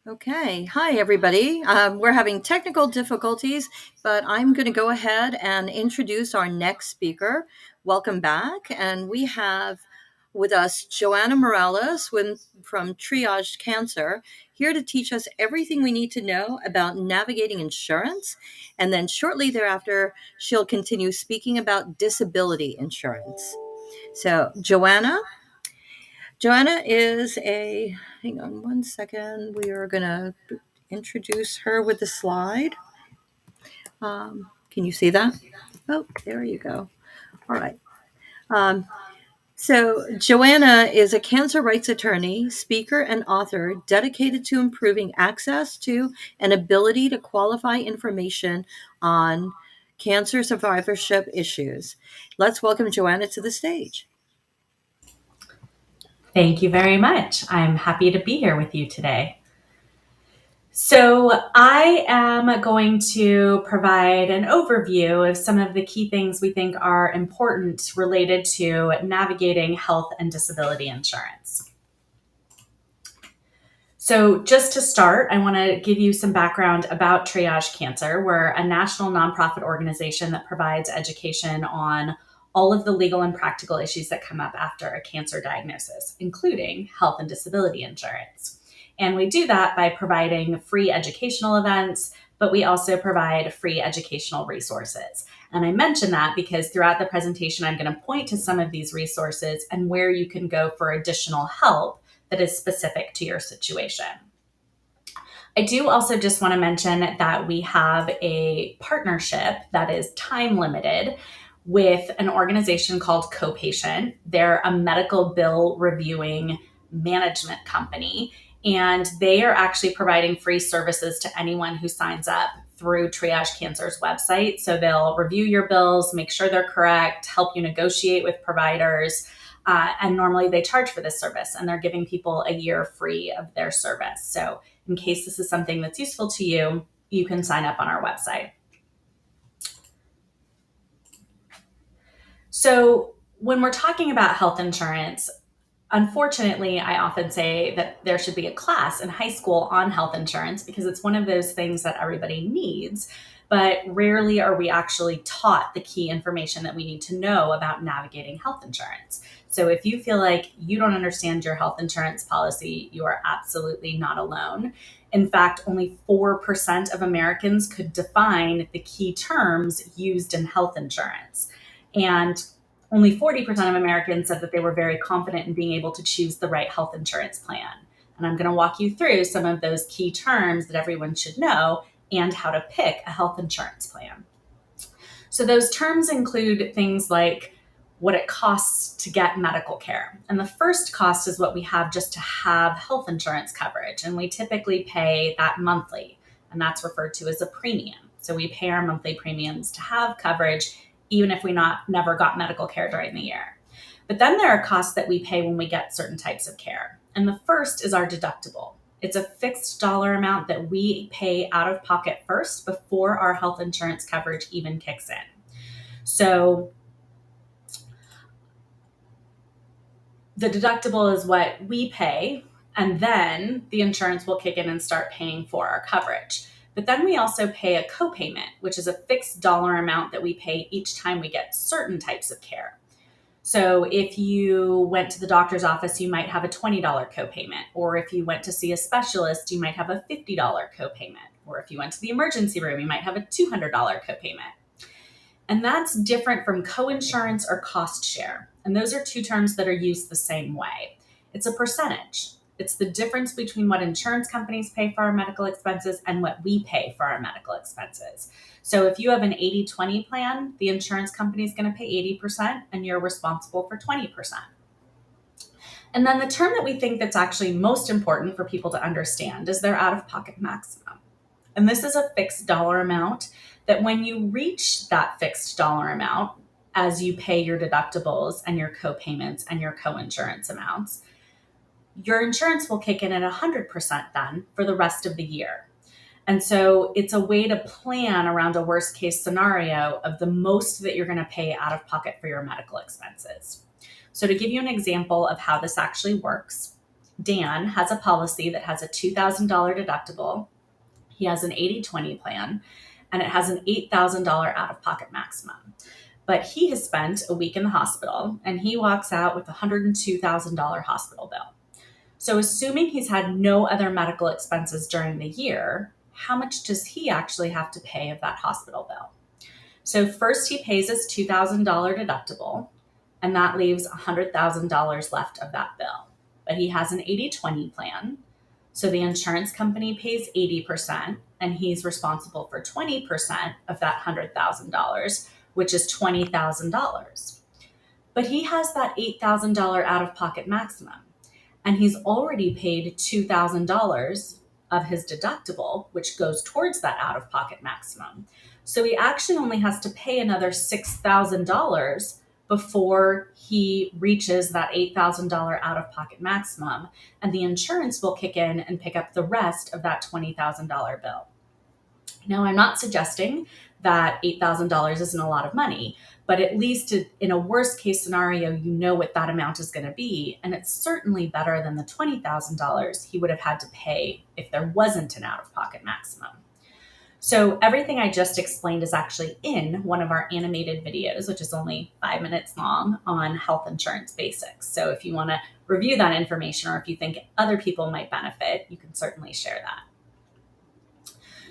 Okay. Hi, everybody. We're having technical difficulties, but I'm going to go ahead and introduce our next speaker. Welcome back. And we have with us Joanna Morales from Triage Cancer, here to teach us everything we need to know about navigating insurance. And then shortly thereafter, she'll continue speaking about disability insurance. So, Joanna is hang on one second. We are going to introduce her with the slide. Can you see that? Oh, there you go. All right. Um, so, Joanna is a cancer rights attorney, speaker, and author dedicated to improving access to and ability to qualify information on cancer survivorship issues. Let's welcome Joanna to the stage. Thank you very much. I'm happy to be here with you today. So I am going to provide an overview of some of the key things we think are important related to navigating health and disability insurance. So just to start, I want to give you some background about Triage Cancer. We're a national nonprofit organization that provides education on all of the legal and practical issues that come up after a cancer diagnosis, including health and disability insurance. And we do that by providing free educational events, but we also provide free educational resources. And I mention that because throughout the presentation, I'm going to point to some of these resources and where you can go for additional help that is specific to your situation. I do also just want to mention that we have a partnership that is time limited with an organization called CoPatient. They're a medical bill reviewing management company, and they are actually providing free services to anyone who signs up through Triage Cancer's website. So they'll review your bills, make sure they're correct, help you negotiate with providers. And normally they charge for this service, and they're giving people a year free of their service. So in case this is something that's useful to you, you can sign up on our website. So when we're talking about health insurance, unfortunately, I often say that there should be a class in high school on health insurance because it's one of those things that everybody needs, but rarely are we actually taught the key information that we need to know about navigating health insurance. So if you feel like you don't understand your health insurance policy, you are absolutely not alone. In fact, only 4% of Americans could define the key terms used in health insurance. And only 40% of Americans said that they were very confident in being able to choose the right health insurance plan. And I'm going to walk you through some of those key terms that everyone should know and how to pick a health insurance plan. So those terms include things like what it costs to get medical care. And the first cost is what we have just to have health insurance coverage. And we typically pay that monthly, and that's referred to as a premium. So we pay our monthly premiums to have coverage, even if we never got medical care during the year. But then there are costs that we pay when we get certain types of care. And the first is our deductible. It's a fixed dollar amount that we pay out of pocket first before our health insurance coverage even kicks in. So the deductible is what we pay, and then the insurance will kick in and start paying for our coverage. But then we also pay a copayment, which is a fixed dollar amount that we pay each time we get certain types of care. So if you went to the doctor's office, you might have a $20 copayment. Or if you went to see a specialist, you might have a $50 copayment. Or if you went to the emergency room, you might have a $200 copayment. And that's different from coinsurance or cost share. And those are two terms that are used the same way. It's a percentage. It's the difference between what insurance companies pay for our medical expenses and what we pay for our medical expenses. So if you have an 80-20 plan, the insurance company is going to pay 80% and you're responsible for 20%. And then the term that we think that's actually most important for people to understand is their out-of-pocket maximum. And this is a fixed dollar amount that when you reach that fixed dollar amount, as you pay your deductibles and your co-payments and your co-insurance amounts, your insurance will kick in at 100% then for the rest of the year. And so it's a way to plan around a worst case scenario of the most that you're going to pay out of pocket for your medical expenses. So to give you an example of how this actually works, Dan has a policy that has a $2,000 deductible. He has an 80/20 plan, and it has an $8,000 out-of-pocket maximum. But he has spent a week in the hospital, and he walks out with a $102,000 hospital bill. So assuming he's had no other medical expenses during the year, how much does he actually have to pay of that hospital bill? So first he pays his $2,000 deductible, and that leaves $100,000 left of that bill. But he has an 80/20 plan, so the insurance company pays 80%, and he's responsible for 20% of that $100,000, which is $20,000. But he has that $8,000 out-of-pocket maximum, and he's already paid $2,000 of his deductible, which goes towards that out-of-pocket maximum. So he actually only has to pay another $6,000 before he reaches that $8,000 out-of-pocket maximum, and the insurance will kick in and pick up the rest of that $20,000 bill. Now, I'm not suggesting that $8,000 isn't a lot of money, but at least in a worst case scenario, you know what that amount is going to be. And it's certainly better than the $20,000 he would have had to pay if there wasn't an out-of-pocket maximum. So everything I just explained is actually in one of our animated videos, which is only 5 minutes long, on health insurance basics. So if you want to review that information, or if you think other people might benefit, you can certainly share that.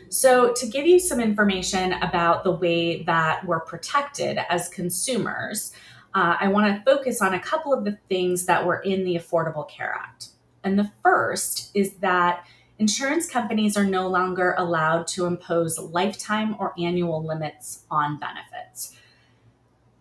So to give you some information about the way that we're protected as consumers, I want to focus on a couple of the things that were in the Affordable Care Act. And the first is that insurance companies are no longer allowed to impose lifetime or annual limits on benefits.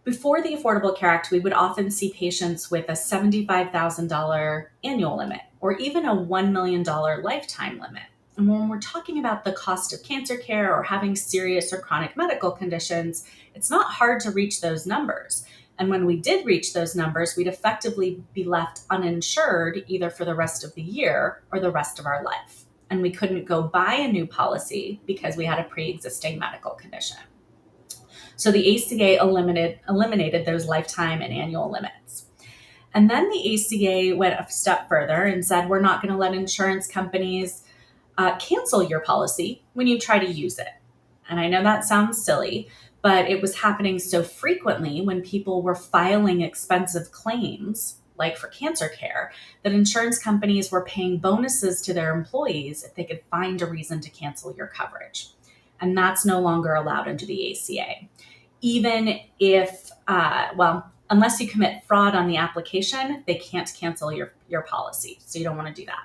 Before the Affordable Care Act, we would often see patients with a $75,000 annual limit or even a $1 million lifetime limit. And when we're talking about the cost of cancer care or having serious or chronic medical conditions, it's not hard to reach those numbers. And when we did reach those numbers, we'd effectively be left uninsured either for the rest of the year or the rest of our life. And we couldn't go buy a new policy because we had a pre-existing medical condition. So the ACA eliminated those lifetime and annual limits. And then the ACA went a step further and said, we're not going to let insurance companies cancel your policy when you try to use it. And I know that sounds silly, but it was happening so frequently when people were filing expensive claims, like for cancer care, that insurance companies were paying bonuses to their employees if they could find a reason to cancel your coverage. And that's no longer allowed under the ACA. Even if, unless you commit fraud on the application, they can't cancel your policy. So you don't want to do that.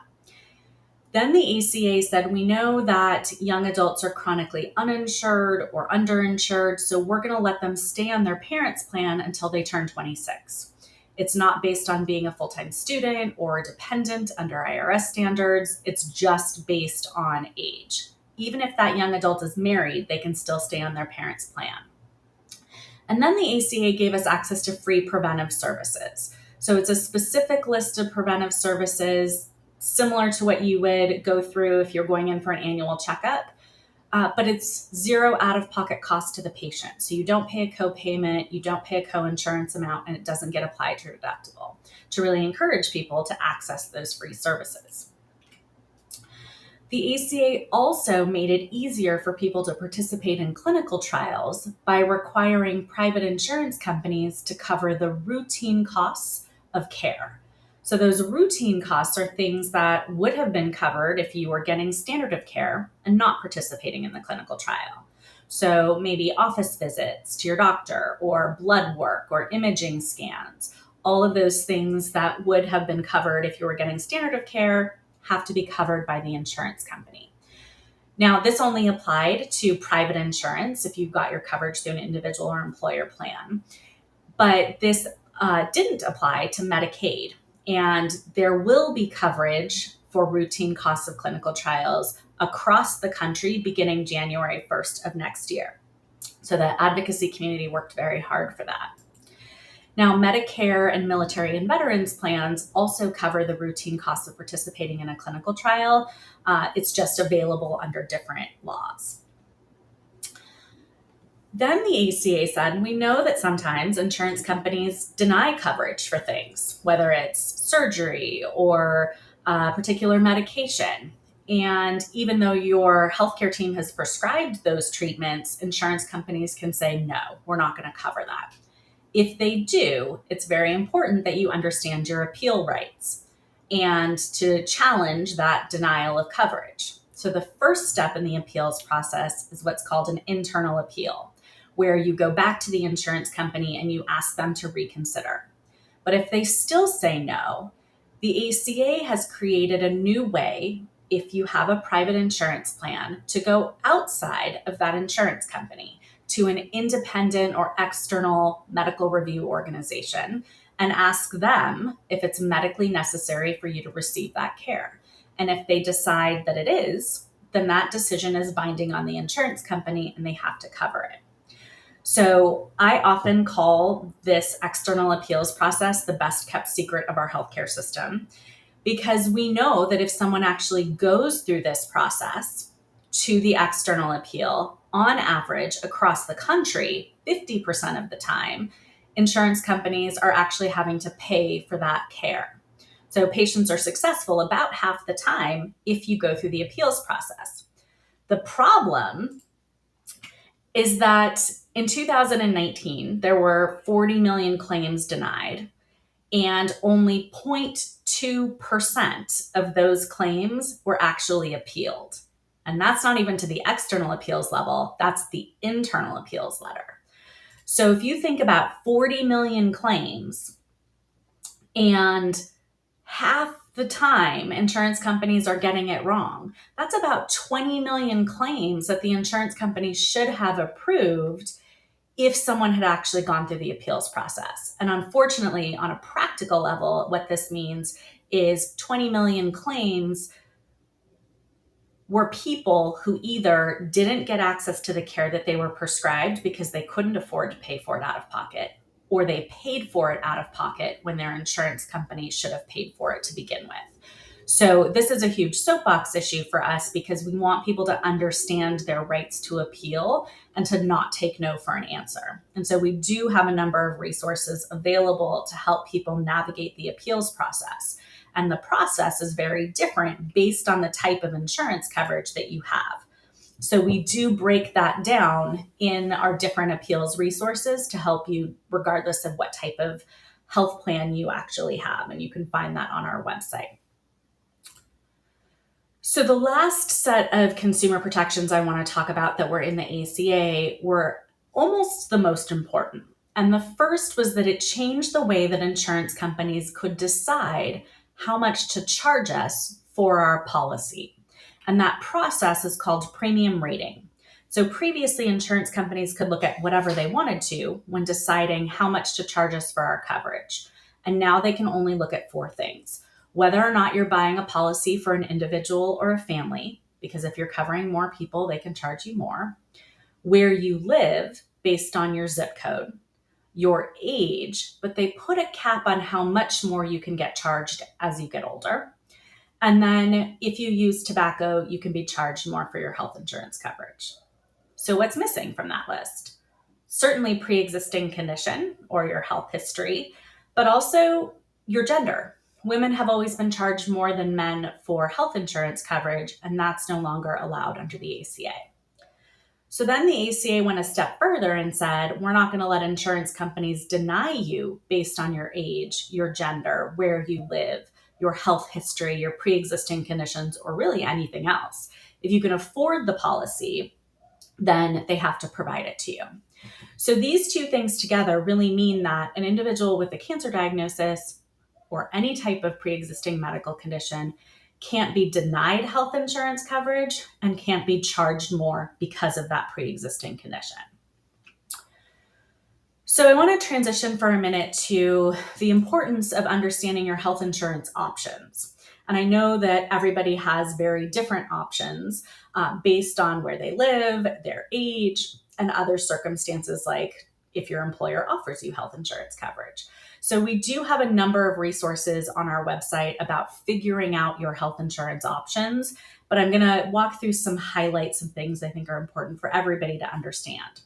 Then the ACA said, we know that young adults are chronically uninsured or underinsured, so we're going to let them stay on their parents' plan until they turn 26. It's not based on being a full-time student or a dependent under IRS standards. It's just based on age. Even if that young adult is married, they can still stay on their parents' plan. And then the ACA gave us access to free preventive services. So it's a specific list of preventive services similar to what you would go through if you're going in for an annual checkup, but it's zero out-of-pocket cost to the patient. So you don't pay a co-payment, you don't pay a co-insurance amount, and it doesn't get applied to your deductible, to really encourage people to access those free services. The ACA also made it easier for people to participate in clinical trials by requiring private insurance companies to cover the routine costs of care. So those routine costs are things that would have been covered if you were getting standard of care and not participating in the clinical trial. So maybe office visits to your doctor or blood work or imaging scans. All of those things that would have been covered if you were getting standard of care have to be covered by the insurance company. Now, this only applied to private insurance if you got your coverage through an individual or employer plan, but this didn't apply to Medicaid. And there will be coverage for routine costs of clinical trials across the country beginning January 1st of next year. So the advocacy community worked very hard for that. Now, Medicare and military and veterans plans also cover the routine costs of participating in a clinical trial. It's just available under different laws. Then the ACA said, we know that sometimes insurance companies deny coverage for things, whether it's surgery or a particular medication. And even though your healthcare team has prescribed those treatments, insurance companies can say, no, we're not going to cover that. If they do, it's very important that you understand your appeal rights and to challenge that denial of coverage. So the first step in the appeals process is what's called an internal appeal, where you go back to the insurance company and you ask them to reconsider. But if they still say no, the ACA has created a new way, if you have a private insurance plan, to go outside of that insurance company to an independent or external medical review organization and ask them if it's medically necessary for you to receive that care. And if they decide that it is, then that decision is binding on the insurance company and they have to cover it. So I often call this external appeals process the best kept secret of our healthcare system, because we know that if someone actually goes through this process to the external appeal, on average across the country, 50% of the time, insurance companies are actually having to pay for that care. So patients are successful about half the time if you go through the appeals process. The problem is that in 2019, there were 40 million claims denied, and only 0.2% of those claims were actually appealed. And that's not even to the external appeals level, that's the internal appeals letter. So if you think about 40 million claims and half the time insurance companies are getting it wrong, that's about 20 million claims that the insurance company should have approved if someone had actually gone through the appeals process. And unfortunately, on a practical level, what this means is 20 million claims were people who either didn't get access to the care that they were prescribed because they couldn't afford to pay for it out of pocket, or they paid for it out of pocket when their insurance company should have paid for it to begin with. So this is a huge soapbox issue for us because we want people to understand their rights to appeal and to not take no for an answer. And so we do have a number of resources available to help people navigate the appeals process. And the process is very different based on the type of insurance coverage that you have. So we do break that down in our different appeals resources to help you regardless of what type of health plan you actually have. And you can find that on our website. So the last set of consumer protections I want to talk about that were in the ACA were almost the most important. And the first was that it changed the way that insurance companies could decide how much to charge us for our policy. And that process is called premium rating. So previously, insurance companies could look at whatever they wanted to when deciding how much to charge us for our coverage. And now they can only look at four things: whether or not you're buying a policy for an individual or a family, because if you're covering more people, they can charge you more; where you live based on your zip code; your age, but they put a cap on how much more you can get charged as you get older; and then if you use tobacco, you can be charged more for your health insurance coverage. So what's missing from that list? Certainly pre-existing condition or your health history, but also your gender. Women have always been charged more than men for health insurance coverage, and that's no longer allowed under the ACA. So then the ACA went a step further and said, we're not going to let insurance companies deny you based on your age, your gender, where you live, your health history, your pre-existing conditions, or really anything else. If you can afford the policy, then they have to provide it to you. So these two things together really mean that an individual with a cancer diagnosis or any type of pre-existing medical condition can't be denied health insurance coverage and can't be charged more because of that pre-existing condition. So I want to transition for a minute to the importance of understanding your health insurance options. And I know that everybody has very different options based on where they live, their age, and other circumstances, like if your employer offers you health insurance coverage. So we do have a number of resources on our website about figuring out your health insurance options, but I'm going to walk through some highlights of things I think are important for everybody to understand.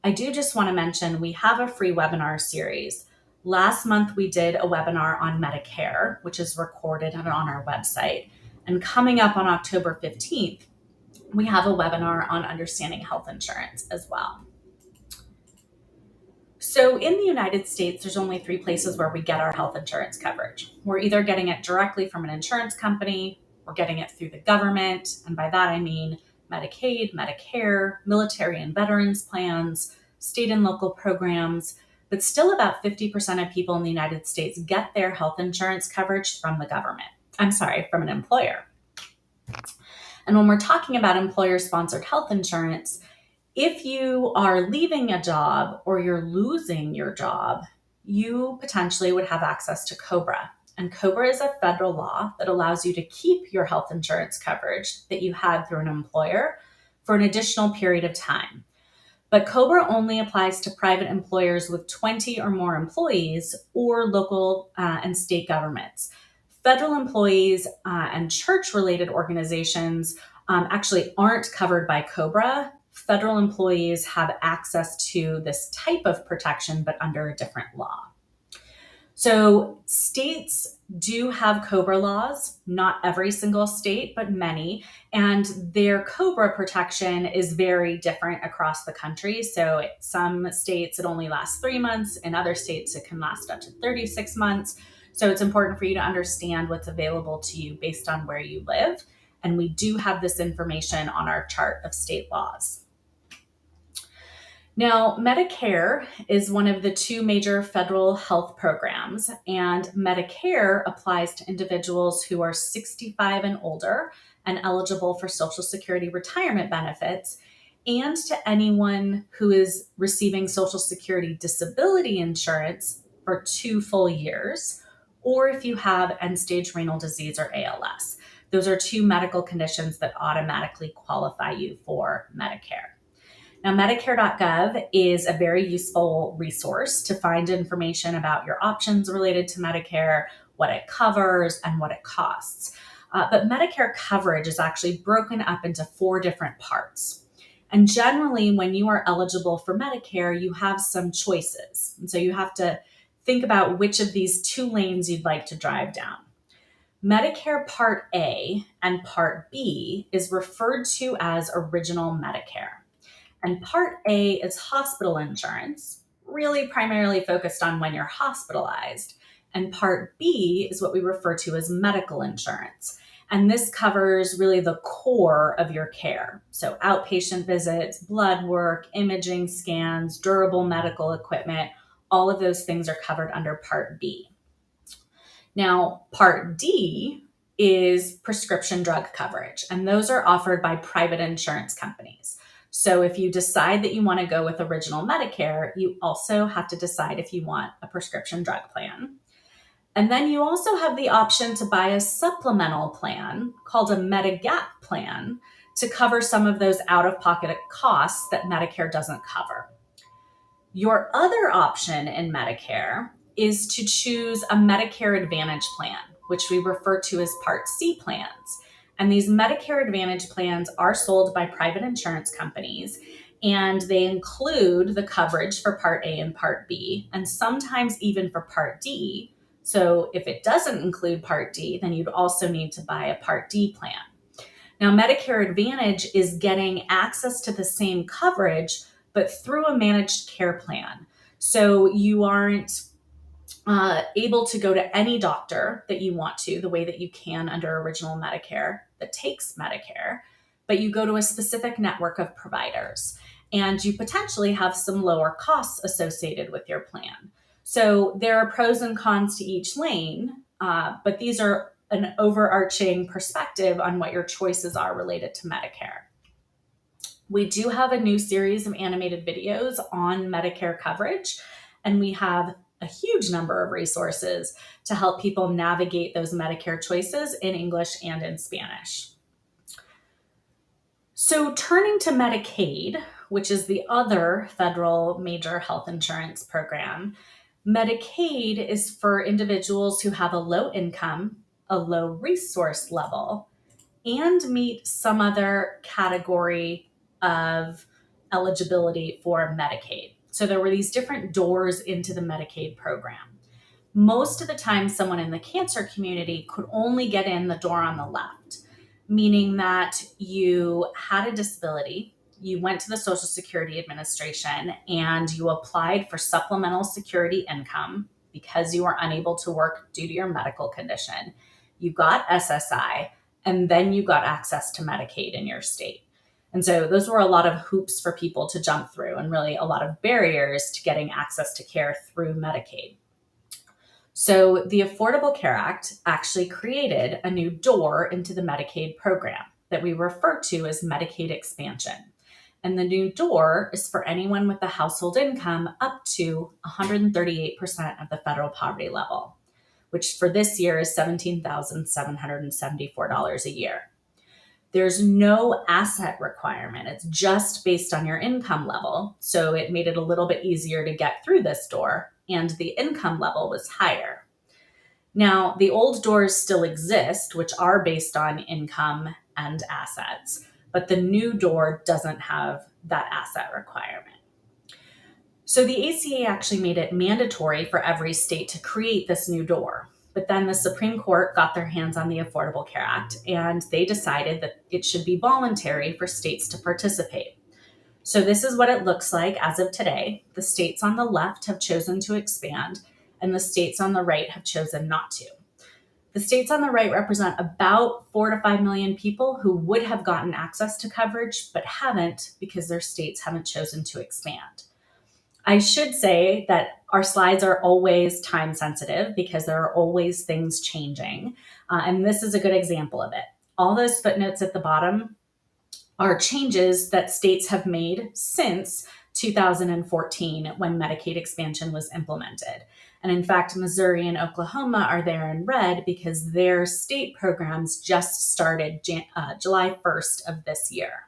I do just want to mention we have a free webinar series Last month, we did a webinar on Medicare, which is recorded on our website. And coming up on October 15th, we have a webinar on understanding health insurance as well. So in the United States, there's only 3 places where we get our health insurance coverage. We're either getting it directly from an insurance company, we're getting it through the government, and by that I mean Medicaid, Medicare, military and veterans plans, state and local programs, but still about 50% of people in the United States get their health insurance coverage from the government. From an employer. And when we're talking about employer-sponsored health insurance, if you are leaving a job or you're losing your job, you potentially would have access to COBRA. And COBRA is a federal law that allows you to keep your health insurance coverage that you had through an employer for an additional period of time. But COBRA only applies to private employers with 20 or more employees or local and state governments. Federal employees and church-related organizations actually aren't covered by COBRA. Federal employees have access to this type of protection, but under a different law. So states do have COBRA laws, not every single state, but many, and their COBRA protection is very different across the country. So some states it only lasts 3 months, in other states it can last up to 36 months. So it's important for you to understand what's available to you based on where you live. And we do have this information on our chart of state laws. Now, Medicare is one of the 2 major federal health programs, and Medicare applies to individuals who are 65 and older and eligible for Social Security retirement benefits, and to anyone who is receiving Social Security disability insurance for 2 full years, or if you have end-stage renal disease or ALS. Those are 2 medical conditions that automatically qualify you for Medicare. Now, Medicare.gov is a very useful resource to find information about your options related to Medicare, what it covers, and what it costs. But Medicare coverage is actually broken up into 4 different parts. And generally, when you are eligible for Medicare, you have some choices. And so you have to think about which of these 2 lanes you'd like to drive down. Medicare Part A and Part B is referred to as Original Medicare. And Part A is hospital insurance, really primarily focused on when you're hospitalized. And Part B is what we refer to as medical insurance. And this covers really the core of your care. So outpatient visits, blood work, imaging scans, durable medical equipment, all of those things are covered under Part B. Now, Part D is prescription drug coverage, and those are offered by private insurance companies. So if you decide that you want to go with Original Medicare, you also have to decide if you want a prescription drug plan. And then you also have the option to buy a supplemental plan called a Medigap plan to cover some of those out-of-pocket costs that Medicare doesn't cover. Your other option in Medicare is to choose a Medicare Advantage plan, which we refer to as Part C plans. And these Medicare Advantage plans are sold by private insurance companies, and they include the coverage for Part A and Part B, and sometimes even for Part D. So if it doesn't include Part D, then you'd also need to buy a Part D plan. Now, Medicare Advantage is getting access to the same coverage, but through a managed care plan. So you aren't able to go to any doctor that you want to, the way that you can under Original Medicare that takes Medicare, but you go to a specific network of providers, and you potentially have some lower costs associated with your plan. So there are pros and cons to each lane, but these are an overarching perspective on what your choices are related to Medicare. We do have a new series of animated videos on Medicare coverage, and we have a huge number of resources to help people navigate those Medicare choices in English and in Spanish. So turning to Medicaid, which is the other federal major health insurance program, Medicaid is for individuals who have a low income, a low resource level, and meet some other category of eligibility for Medicaid. So there were these different doors into the Medicaid program. most of the time someone in the cancer community could only get in the door on the left, meaning that you had a disability, you went to the Social Security Administration, and you applied for supplemental security income because you were unable to work due to your medical condition. You got SSI, and then you got access to Medicaid in your state. And so those were a lot of hoops for people to jump through, and really a lot of barriers to getting access to care through Medicaid. So the Affordable Care Act actually created a new door into the Medicaid program that we refer to as Medicaid expansion. And the new door is for anyone with a household income up to 138% of the federal poverty level, which for this year is $17,774 a year. There's no asset requirement. It's just based on your income level. So it made it a little bit easier to get through this door, and the income level was higher. Now, the old doors still exist, which are based on income and assets, but the new door doesn't have that asset requirement. So the ACA actually made it mandatory for every state to create this new door. But then the Supreme Court got their hands on the Affordable Care Act, and they decided that it should be voluntary for states to participate. So this is what it looks like as of today. The states on the left have chosen to expand, and the states on the right have chosen not to. The states on the right represent about 4 to 5 million people who would have gotten access to coverage, but haven't because their states haven't chosen to expand. I should say that our slides are always time sensitive because there are always things changing. And this is a good example of it. All those footnotes at the bottom are changes that states have made since 2014 when Medicaid expansion was implemented. And in fact, Missouri and Oklahoma are there in red because their state programs just started July 1st of this year.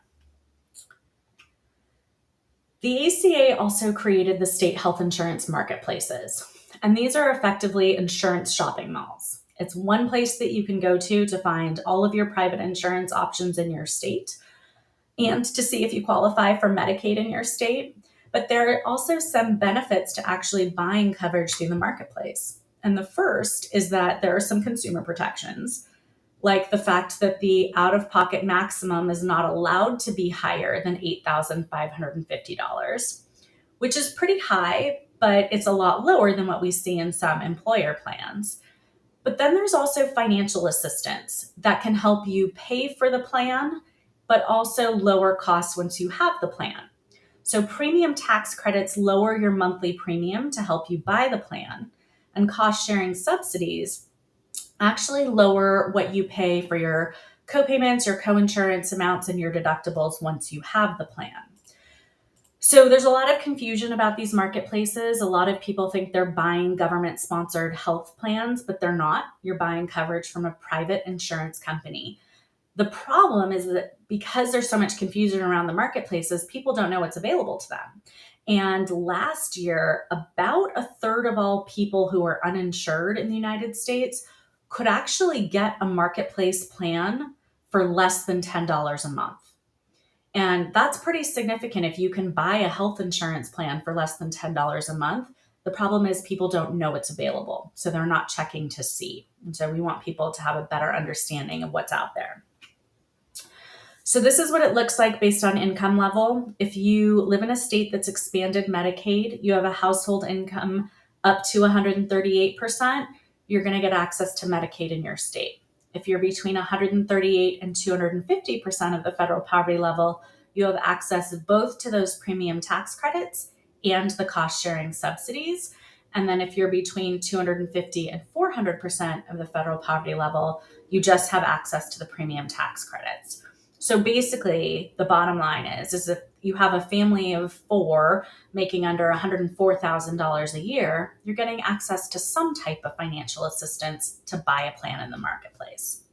The ACA also created the state health insurance marketplaces, and these are effectively insurance shopping malls. It's one place that you can go to find all of your private insurance options in your state and to see if you qualify for Medicaid in your state. But there are also some benefits to actually buying coverage through the marketplace. And the first is that there are some consumer protections, like the fact that the out-of-pocket maximum is not allowed to be higher than $8,550, which is pretty high, but it's a lot lower than what we see in some employer plans. But then there's also financial assistance that can help you pay for the plan, but also lower costs once you have the plan. So premium tax credits lower your monthly premium to help you buy the plan, and cost-sharing subsidies actually lower what you pay for your co-payments, your co-insurance amounts, and your deductibles once you have the plan. So there's a lot of confusion about these marketplaces. A lot of people think they're buying government-sponsored health plans, but they're not. You're buying coverage from a private insurance company. The problem is that because there's so much confusion around the marketplaces, people don't know what's available to them. And last year, about a third of all people who are uninsured in the United States could actually get a marketplace plan for less than $10 a month. And that's pretty significant if you can buy a health insurance plan for less than $10 a month. The problem is people don't know it's available, so they're not checking to see. And so we want people to have a better understanding of what's out there. So this is what it looks like based on income level. If you live in a state that's expanded Medicaid, you have a household income up to 138%, you're going to get access to Medicaid in your state. If you're between 138 and 250% of the federal poverty level, you have access both to those premium tax credits and the cost-sharing subsidies. And then if you're between 250 and 400% of the federal poverty level, you just have access to the premium tax credits. So basically, the bottom line is if you have a family of 4 making under $104,000 a year, you're getting access to some type of financial assistance to buy a plan in the marketplace.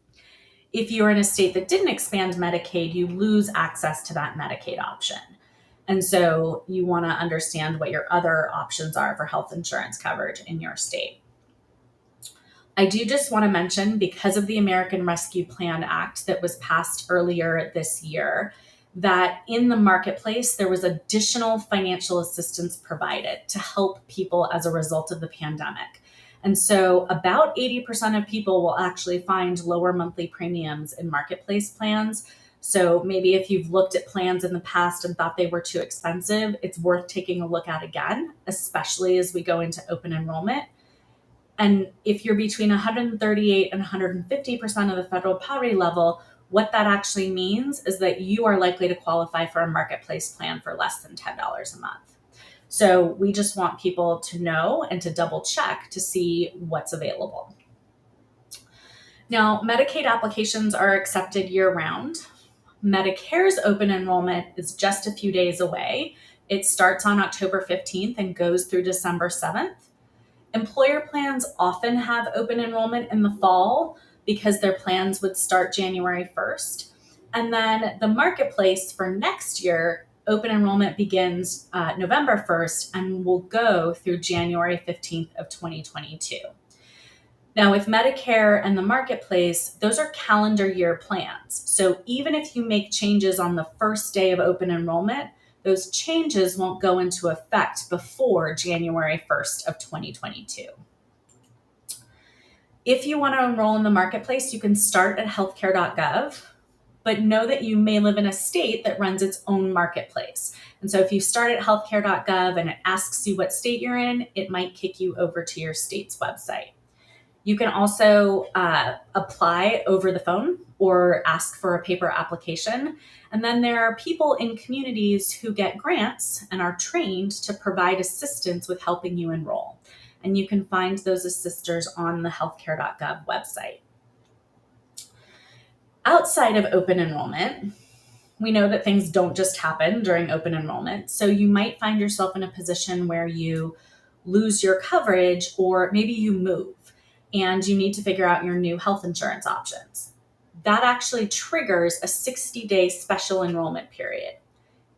If you're in a state that didn't expand Medicaid, you lose access to that Medicaid option. And so you want to understand what your other options are for health insurance coverage in your state. I do just want to mention, because of the American Rescue Plan Act that was passed earlier this year, that in the marketplace, there was additional financial assistance provided to help people as a result of the pandemic. And so about 80% of people will actually find lower monthly premiums in marketplace plans. So maybe if you've looked at plans in the past and thought they were too expensive, it's worth taking a look at again, especially as we go into open enrollment. And if you're between 138 and 150% of the federal poverty level, what that actually means is that you are likely to qualify for a marketplace plan for less than $10 a month. So we just want people to know and to double check to see what's available. Now, Medicaid applications are accepted year-round. Medicare's open enrollment is just a few days away. It starts on October 15th and goes through December 7th. Employer plans often have open enrollment in the fall because their plans would start January 1st. And then the marketplace for next year, open enrollment begins November 1st and will go through January 15th of 2022. Now, with Medicare and the marketplace, those are calendar year plans. So even if you make changes on the first day of open enrollment, those changes won't go into effect before January 1st of 2022. If you want to enroll in the marketplace, you can start at healthcare.gov, but know that you may live in a state that runs its own marketplace. And so if you start at healthcare.gov and it asks you what state you're in, it might kick you over to your state's website. You can also apply over the phone or ask for a paper application. And then there are people in communities who get grants and are trained to provide assistance with helping you enroll. And you can find those assisters on the healthcare.gov website. Outside of open enrollment, we know that things don't just happen during open enrollment. So you might find yourself in a position where you lose your coverage, or maybe you move and you need to figure out your new health insurance options. That actually triggers a 60-day special enrollment period.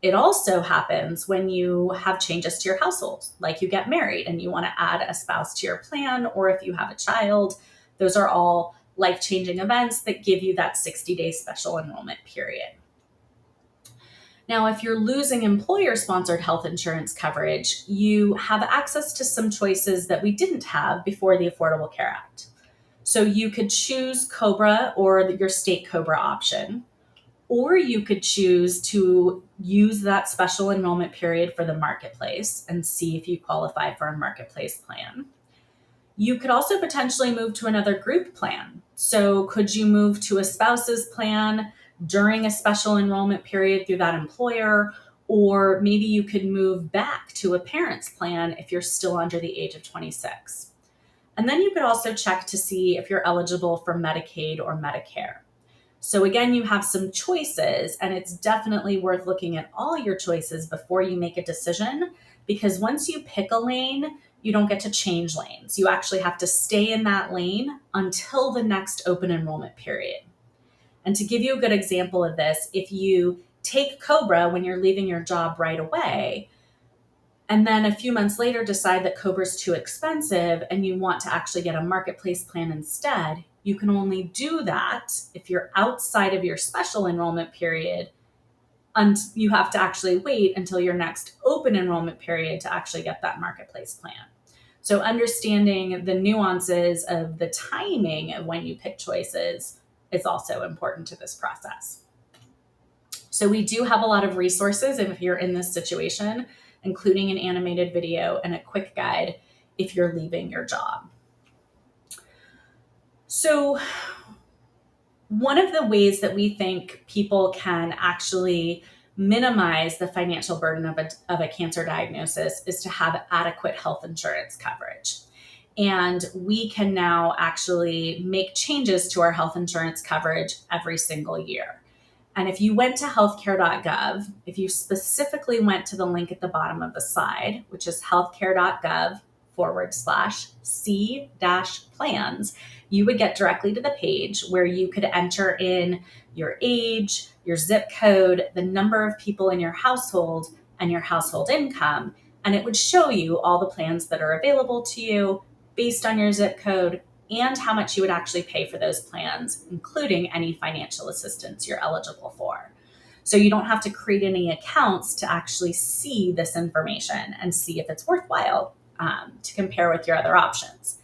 It also happens when you have changes to your household, like you get married and you want to add a spouse to your plan, or if you have a child. Those are all life-changing events that give you that 60-day special enrollment period. Now, if you're losing employer-sponsored health insurance coverage, you have access to some choices that we didn't have before the Affordable Care Act. So you could choose COBRA or your state COBRA option, or you could choose to use that special enrollment period for the marketplace and see if you qualify for a marketplace plan. You could also potentially move to another group plan. So could you move to a spouse's plan during a special enrollment period through that employer, or maybe you could move back to a parent's plan if you're still under the age of 26. And then you could also check to see if you're eligible for Medicaid or Medicare. So again, you have some choices, and it's definitely worth looking at all your choices before you make a decision, because once you pick a lane, you don't get to change lanes. You actually have to stay in that lane until the next open enrollment period. And to give you a good example of this, if you take COBRA when you're leaving your job right away, and then a few months later decide that COBRA is too expensive and you want to actually get a marketplace plan instead, you can only do that if you're outside of your special enrollment period, and you have to actually wait until your next open enrollment period to actually get that marketplace plan. So understanding the nuances of the timing of when you pick choices is also important to this process. So we do have a lot of resources if you're in this situation, including an animated video and a quick guide if you're leaving your job. So one of the ways that we think people can actually minimize the financial burden of a cancer diagnosis is to have adequate health insurance coverage. And we can now actually make changes to our health insurance coverage every single year. And if you went to healthcare.gov, if you specifically went to the link at the bottom of the slide, which is healthcare.gov/C-plans, you would get directly to the page where you could enter in your age, your zip code, the number of people in your household, and your household income. And it would show you all the plans that are available to you based on your zip code and how much you would actually pay for those plans, including any financial assistance you're eligible for. So you don't have to create any accounts to actually see this information and see if it's worthwhile to compare with your other options.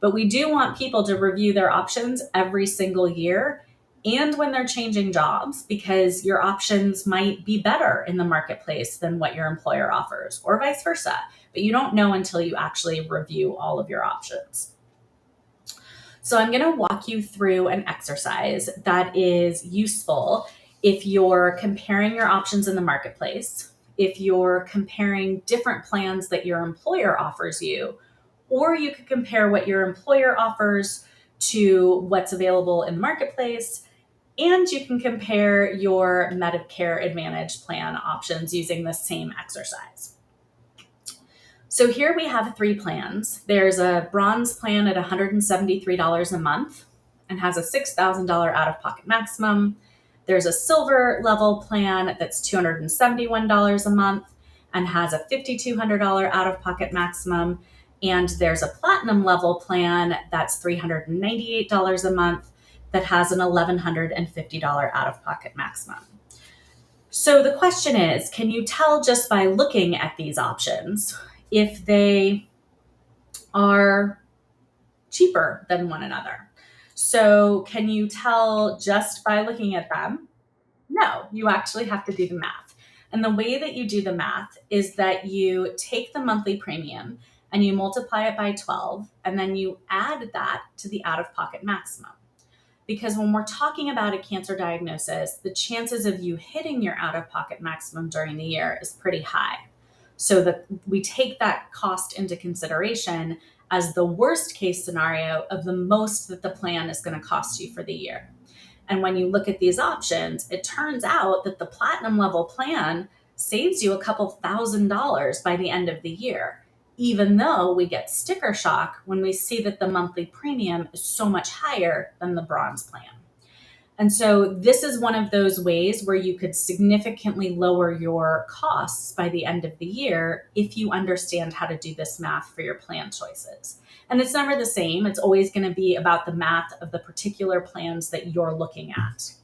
But we do want people to review their options every single year and when they're changing jobs, because your options might be better in the marketplace than what your employer offers, or vice versa. But you don't know until you actually review all of your options. So I'm going to walk you through an exercise that is useful if you're comparing your options in the marketplace, if you're comparing different plans that your employer offers you, or you could compare what your employer offers to what's available in the marketplace, and you can compare your Medicare Advantage plan options using the same exercise. So here we have 3 plans. There's a bronze plan at $173 a month and has a $6,000 out-of-pocket maximum. There's a silver level plan that's $271 a month and has a $5,200 out-of-pocket maximum. And there's a platinum level plan that's $398 a month that has an $1,150 out-of-pocket maximum. So the question is, can you tell just by looking at these options if they are cheaper than one another? So can you tell just by looking at them? No, you actually have to do the math. And the way that you do the math is that you take the monthly premium and you multiply it by 12, and then you add that to the out-of-pocket maximum. Because when we're talking about a cancer diagnosis, the chances of you hitting your out-of-pocket maximum during the year is pretty high. So that we take that cost into consideration as the worst case scenario of the most that the plan is going to cost you for the year. And when you look at these options, it turns out that the platinum level plan saves you a couple $1,000s by the end of the year, even though we get sticker shock when we see that the monthly premium is so much higher than the bronze plan. And so this is one of those ways where you could significantly lower your costs by the end of the year if you understand how to do this math for your plan choices. And it's never the same. It's always going to be about the math of the particular plans that you're looking at.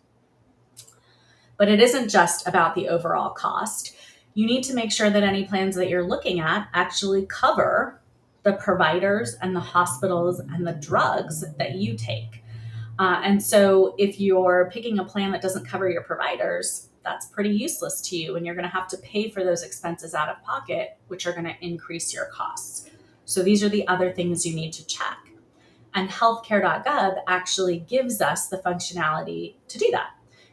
But it isn't just about the overall cost. You need to make sure that any plans that you're looking at actually cover the providers and the hospitals and the drugs that you take. And so if you're picking a plan that doesn't cover your providers, that's pretty useless to you. And you're going to have to pay for those expenses out of pocket, which are going to increase your costs. So these are the other things you need to check. And healthcare.gov actually gives us the functionality to do that.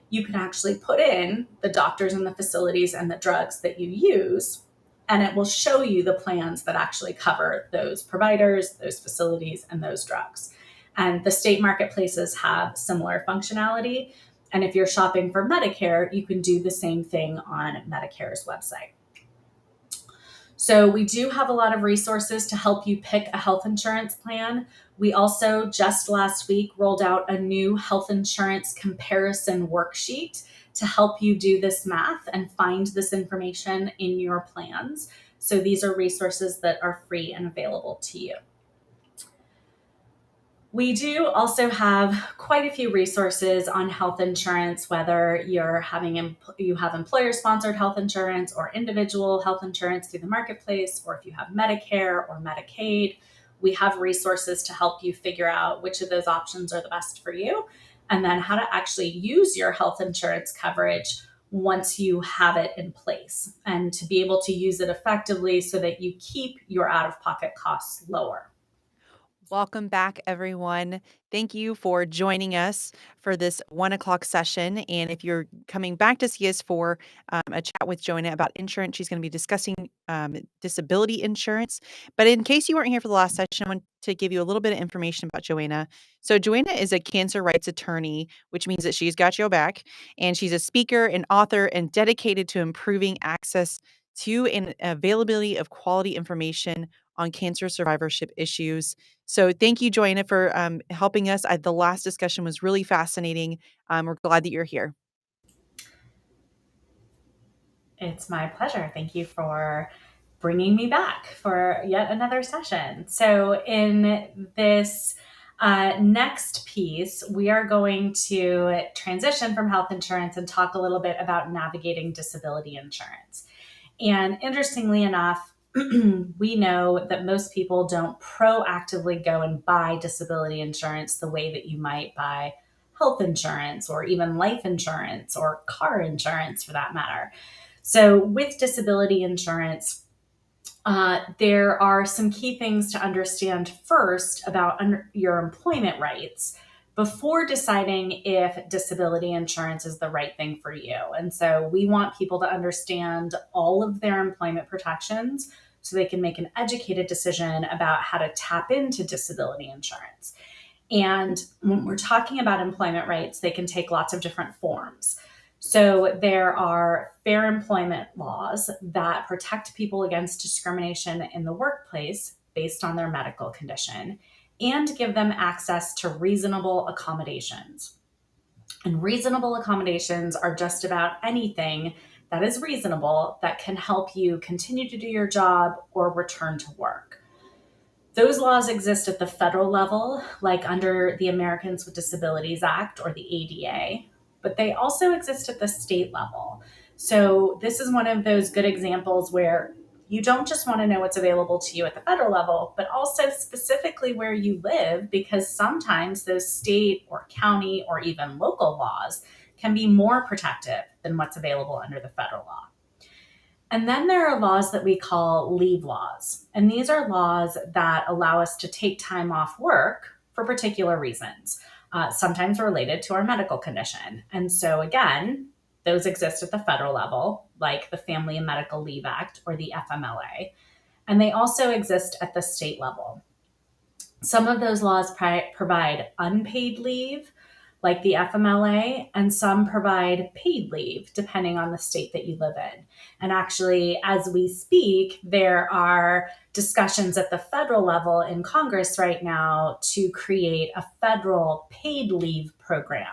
You can actually put in the doctors and the facilities and the drugs that you use, and it will show you the plans that actually cover those providers, those facilities, and those drugs. And the state marketplaces have similar functionality. And if you're shopping for Medicare, you can do the same thing on Medicare's website. So we do have a lot of resources to help you pick a health insurance plan. We also just last week rolled out a new health insurance comparison worksheet to help you do this math and find this information in your plans. So these are resources that are free and available to you. We do also have quite a few resources on health insurance, whether you have employer-sponsored health insurance or individual health insurance through the marketplace, or if you have Medicare or Medicaid. We have resources to help you figure out which of those options are the best for you, and then how to actually use your health insurance coverage once you have it in place, and to be able to use it effectively so that you keep your out-of-pocket costs lower. Welcome back, everyone. Thank you for joining us for this 1:00 session. And if you're coming back to see us for a chat with Joanna about insurance, she's going to be discussing disability insurance. But in case you weren't here for the last session, I want to give you a little bit of information about Joanna. So Joanna is a cancer rights attorney, which means that she's got your back. And she's a speaker, an author, and dedicated to improving access to and availability of quality information on cancer survivorship issues. So thank you, Joanna, for helping us. The last discussion was really fascinating. We're glad that you're here. It's my pleasure. Thank you for bringing me back for yet another session. So in this next piece, we are going to transition from health insurance and talk a little bit about navigating disability insurance. And interestingly enough, we know that most people don't proactively go and buy disability insurance the way that you might buy health insurance or even life insurance or car insurance for that matter. So with disability insurance, there are some key things to understand first about your employment rights before deciding if disability insurance is the right thing for you. And so we want people to understand all of their employment protections so they can make an educated decision about how to tap into disability insurance. And when we're talking about employment rights, they can take lots of different forms. So there are fair employment laws that protect people against discrimination in the workplace based on their medical condition and give them access to reasonable accommodations. And reasonable accommodations are just about anything that is reasonable that can help you continue to do your job or return to work. Those laws exist at the federal level, like under the Americans with Disabilities Act or the ADA, but they also exist at the state level. So this is one of those good examples where you don't just want to know what's available to you at the federal level, but also specifically where you live, because sometimes those state or county or even local laws can be more protective than what's available under the federal law. And then there are laws that we call leave laws. And these are laws that allow us to take time off work for particular reasons, sometimes related to our medical condition. And so again, those exist at the federal level, like the Family and Medical Leave Act or the FMLA. And they also exist at the state level. Some of those laws provide unpaid leave, like the FMLA, and some provide paid leave, depending on the state that you live in. And actually, as we speak, there are discussions at the federal level in Congress right now to create a federal paid leave program.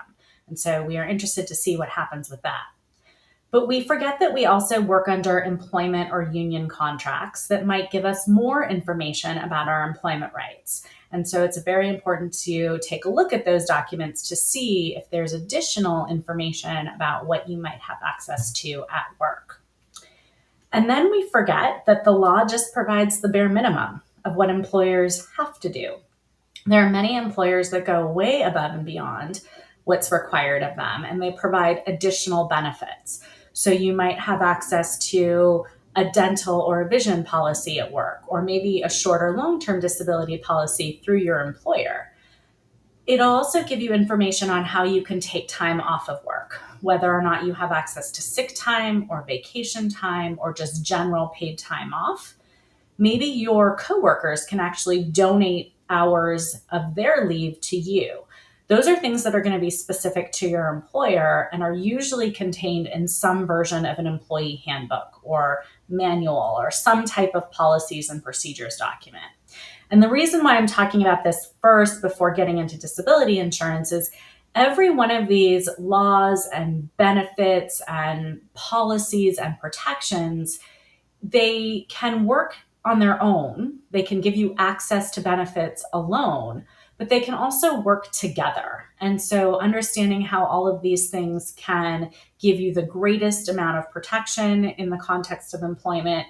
And so we are interested to see what happens with that. But we forget that we also work under employment or union contracts that might give us more information about our employment rights. And so it's very important to take a look at those documents to see if there's additional information about what you might have access to at work. And then we forget that the law just provides the bare minimum of what employers have to do. There are many employers that go way above and beyond what's required of them, and they provide additional benefits. So you might have access to a dental or a vision policy at work, or maybe a short or long-term disability policy through your employer. It'll also give you information on how you can take time off of work, whether or not you have access to sick time or vacation time or just general paid time off. Maybe your coworkers can actually donate hours of their leave to you. Those are things that are going to be specific to your employer and are usually contained in some version of an employee handbook or manual or some type of policies and procedures document. And the reason why I'm talking about this first before getting into disability insurance is every one of these laws and benefits and policies and protections, they can work on their own. They can give you access to benefits alone, but they can also work together. And so understanding how all of these things can give you the greatest amount of protection in the context of employment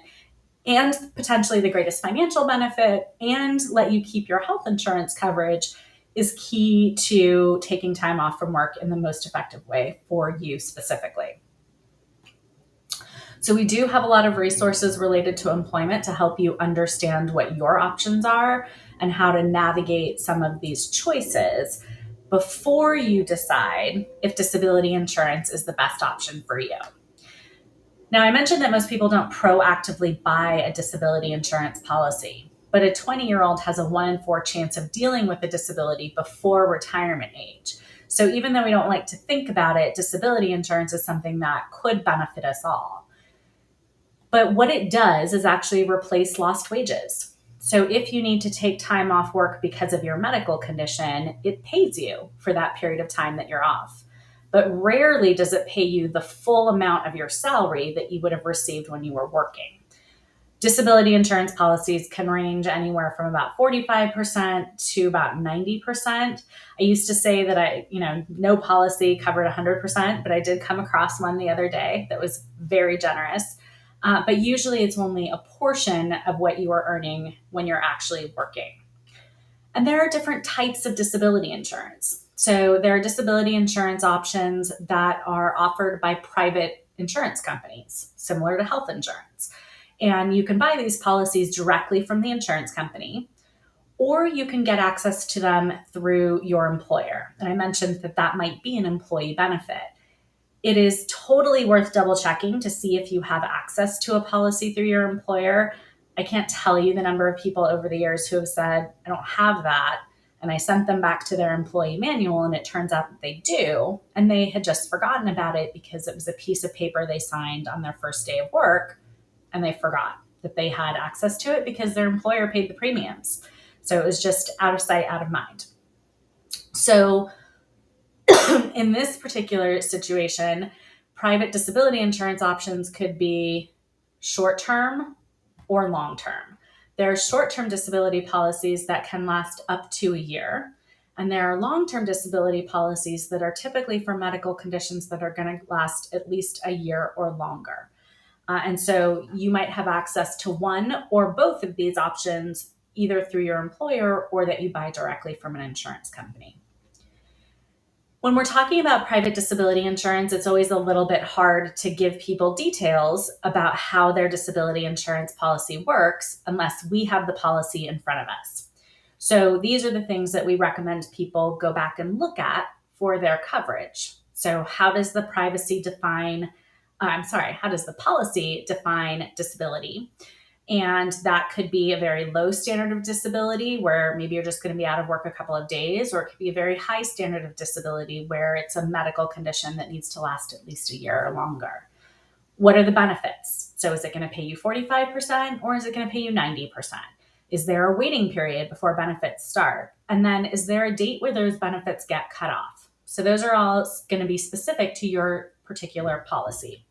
and potentially the greatest financial benefit and let you keep your health insurance coverage is key to taking time off from work in the most effective way for you specifically. So we do have a lot of resources related to employment to help you understand what your options are and how to navigate some of these choices before you decide if disability insurance is the best option for you. Now, I mentioned that most people don't proactively buy a disability insurance policy, but a 20-year-old has a 1 in 4 chance of dealing with a disability before retirement age. So even though we don't like to think about it, disability insurance is something that could benefit us all. But what it does is actually replace lost wages. So if you need to take time off work because of your medical condition, it pays you for that period of time that you're off. But rarely does it pay you the full amount of your salary that you would have received when you were working. Disability insurance policies can range anywhere from about 45% to about 90%. I used to say that no policy covered 100%, but I did come across one the other day that was very generous. but usually it's only a portion of what you are earning when you're actually working. And there are different types of disability insurance. So there are disability insurance options that are offered by private insurance companies, similar to health insurance. And you can buy these policies directly from the insurance company, or you can get access to them through your employer. And I mentioned that that might be an employee benefit. It is totally worth double checking to see if you have access to a policy through your employer. I can't tell you the number of people over the years who have said, I don't have that. And I sent them back to their employee manual, and it turns out that they do. And they had just forgotten about it because it was a piece of paper they signed on their first day of work, and they forgot that they had access to it because their employer paid the premiums. So it was just out of sight, out of mind. So in this particular situation, private disability insurance options could be short-term or long-term. There are short-term disability policies that can last up to a year, and there are long-term disability policies that are typically for medical conditions that are going to last at least a year or longer. And so you might have access to one or both of these options, either through your employer or that you buy directly from an insurance company. When we're talking about private disability insurance, it's always a little bit hard to give people details about how their disability insurance policy works unless we have the policy in front of us. So these are the things that we recommend people go back and look at for their coverage. So how does the policy define disability? And that could be a very low standard of disability where maybe you're just going to be out of work a couple of days, or it could be a very high standard of disability where it's a medical condition that needs to last at least a year or longer. What are the benefits? So is it going to pay you 45% or is it going to pay you 90%? Is there a waiting period before benefits start? And then is there a date where those benefits get cut off? So those are all going to be specific to your particular policy.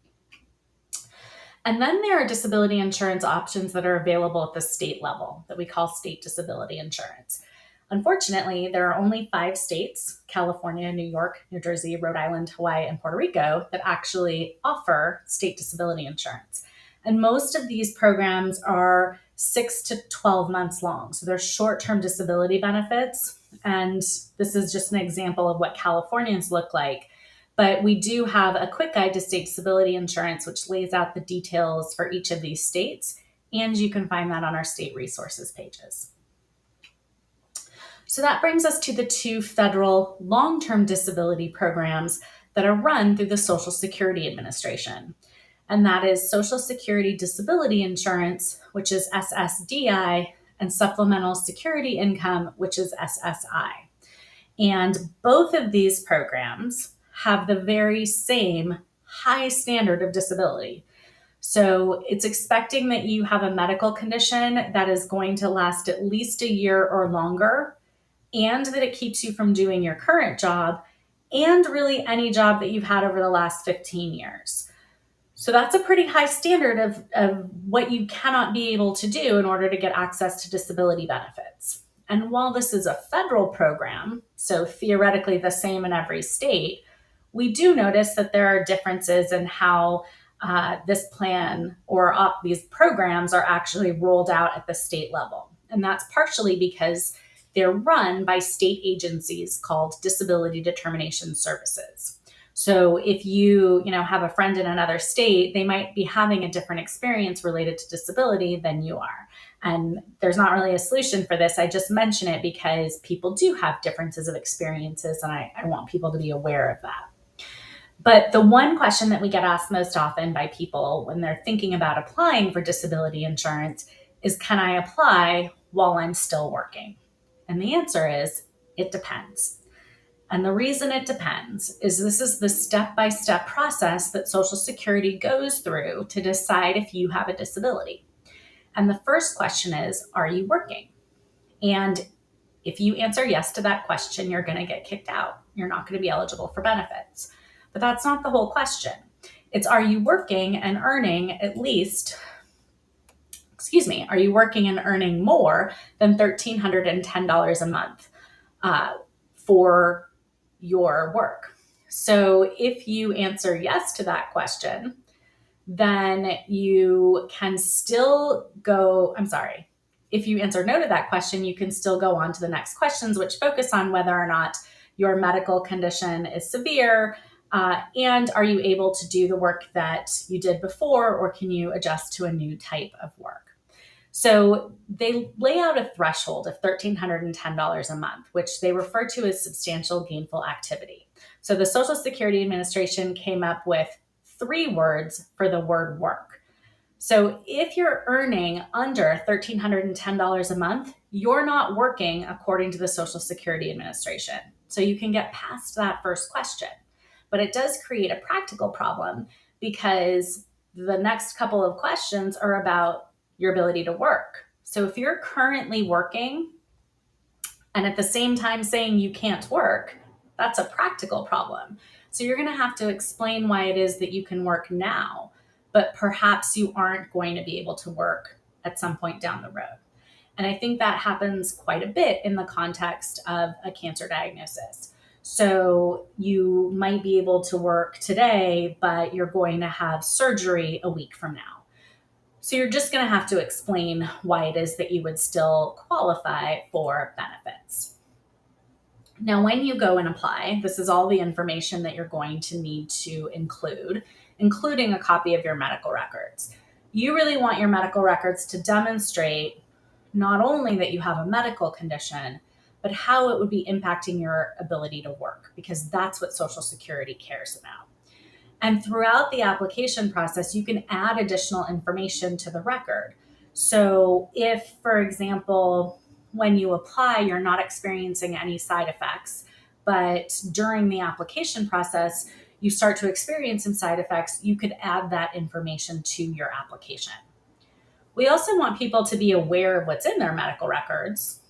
And then there are disability insurance options that are available at the state level that we call state disability insurance. Unfortunately, there are only 5 states, California, New York, New Jersey, Rhode Island, Hawaii, and Puerto Rico, that actually offer state disability insurance. And most of these programs are 6 to 12 months long. So they're short-term disability benefits. And this is just an example of what Californians look like. But we do have a quick guide to state disability insurance, which lays out the details for each of these states. And you can find that on our state resources pages. So that brings us to the 2 federal long-term disability programs that are run through the Social Security Administration. And that is Social Security Disability Insurance, which is SSDI, and Supplemental Security Income, which is SSI. And both of these programs have the very same high standard of disability. So it's expecting that you have a medical condition that is going to last at least a year or longer, and that it keeps you from doing your current job and really any job that you've had over the last 15 years. So that's a pretty high standard of what you cannot be able to do in order to get access to disability benefits. And while this is a federal program, so theoretically the same in every state, we do notice that there are differences in how this plan or these programs are actually rolled out at the state level. And that's partially because they're run by state agencies called Disability Determination Services. So if you have a friend in another state, they might be having a different experience related to disability than you are. And there's not really a solution for this. I just mention it because people do have differences of experiences, and I want people to be aware of that. But the one question that we get asked most often by people when they're thinking about applying for disability insurance is, can I apply while I'm still working? And the answer is, it depends. And the reason it depends is this is the step-by-step process that Social Security goes through to decide if you have a disability. And the first question is, are you working? And if you answer yes to that question, you're going to get kicked out. You're not going to be eligible for benefits. But that's not the whole question. It's, are you working and earning are you working and earning more than $1,310 a month for your work? So if you answer yes to that question, then you can still go, if you answer no to that question, you can still go on to the next questions, which focus on whether or not your medical condition is severe, and are you able to do the work that you did before, or can you adjust to a new type of work? So they lay out a threshold of $1,310 a month, which they refer to as substantial gainful activity. So the Social Security Administration came up with 3 words for the word work. So if you're earning under $1,310 a month, you're not working according to the Social Security Administration. So you can get past that first question. But it does create a practical problem because the next couple of questions are about your ability to work. So if you're currently working and at the same time saying you can't work, that's a practical problem. So you're going to have to explain why it is that you can work now, but perhaps you aren't going to be able to work at some point down the road. And I think that happens quite a bit in the context of a cancer diagnosis. So you might be able to work today, but you're going to have surgery a week from now. So you're just going to have to explain why it is that you would still qualify for benefits. Now, when you go and apply, this is all the information that you're going to need to include, including a copy of your medical records. You really want your medical records to demonstrate not only that you have a medical condition, but how it would be impacting your ability to work, because that's what Social Security cares about. And throughout the application process, you can add additional information to the record. So if, for example, when you apply, you're not experiencing any side effects, but during the application process, you start to experience some side effects, you could add that information to your application. We also want people to be aware of what's in their medical records,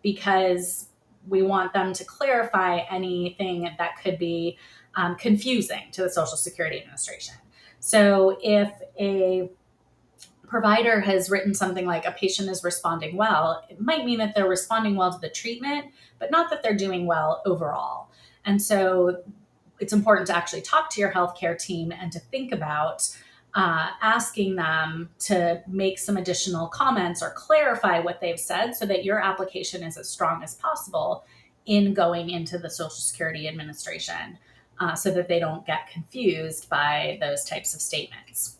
because we want them to clarify anything that could be confusing to the Social Security Administration. So if a provider has written something like a patient is responding well, it might mean that they're responding well to the treatment, but not that they're doing well overall. And so it's important to actually talk to your healthcare team and to think about asking them to make some additional comments or clarify what they've said so that your application is as strong as possible in going into the Social Security Administration, so that they don't get confused by those types of statements.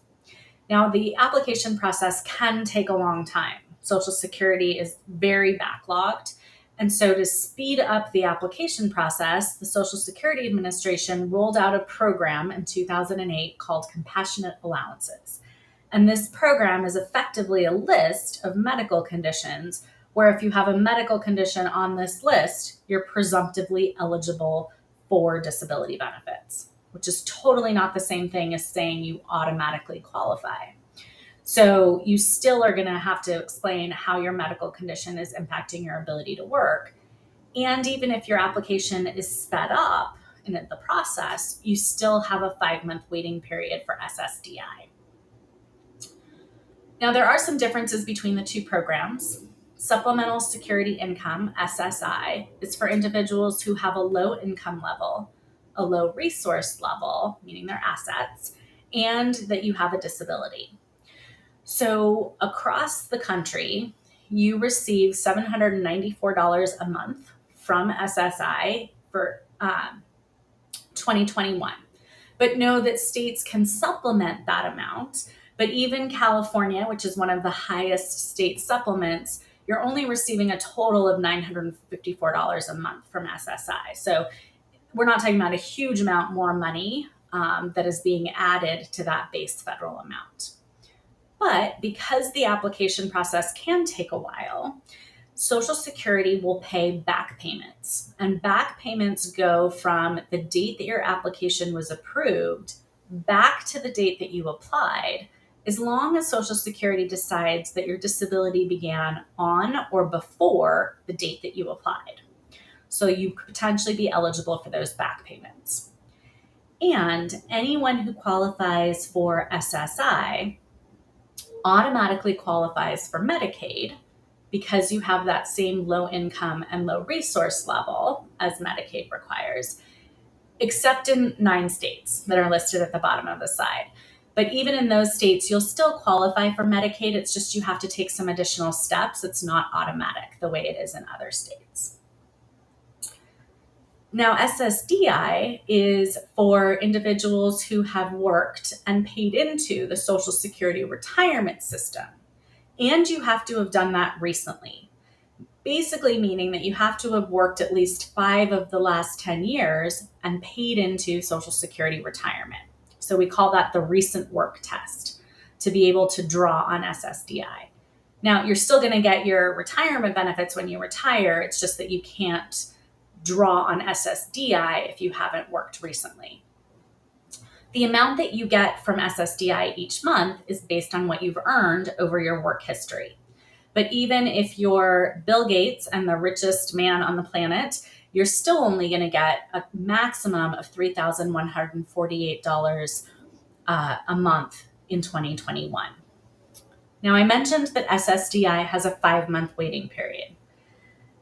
Now, the application process can take a long time. Social Security is very backlogged. And so to speed up the application process, the Social Security Administration rolled out a program in 2008 called Compassionate Allowances. And this program is effectively a list of medical conditions where if you have a medical condition on this list, you're presumptively eligible for disability benefits, which is totally not the same thing as saying you automatically qualify. So you still are going to have to explain how your medical condition is impacting your ability to work. And even if your application is sped up in the process, you still have a 5-month waiting period for SSDI. Now, there are some differences between the two programs. Supplemental Security Income, SSI, is for individuals who have a low income level, a low resource level, meaning their assets, and that you have a disability. So across the country, you receive $794 a month from SSI for 2021. But know that states can supplement that amount. But even California, which is one of the highest state supplements, you're only receiving a total of $954 a month from SSI. So we're not talking about a huge amount more money that is being added to that base federal amount. But because the application process can take a while, Social Security will pay back payments. And back payments go from the date that your application was approved back to the date that you applied, as long as Social Security decides that your disability began on or before the date that you applied. So you could potentially be eligible for those back payments. And anyone who qualifies for SSI automatically qualifies for Medicaid because you have that same low income and low resource level as Medicaid requires, except in 9 states that are listed at the bottom of the slide. But even in those states, you'll still qualify for Medicaid. It's just you have to take some additional steps. It's not automatic the way it is in other states. Now, SSDI is for individuals who have worked and paid into the Social Security retirement system. And you have to have done that recently. Basically meaning that you have to have worked at least 5 of the last 10 years and paid into Social Security retirement. So we call that the recent work test to be able to draw on SSDI. Now, you're still going to get your retirement benefits when you retire. It's just that you can't draw on SSDI if you haven't worked recently. The amount that you get from SSDI each month is based on what you've earned over your work history. But even if you're Bill Gates and the richest man on the planet, you're still only going to get a maximum of $3,148 a month in 2021. Now, I mentioned that SSDI has a 5-month waiting period.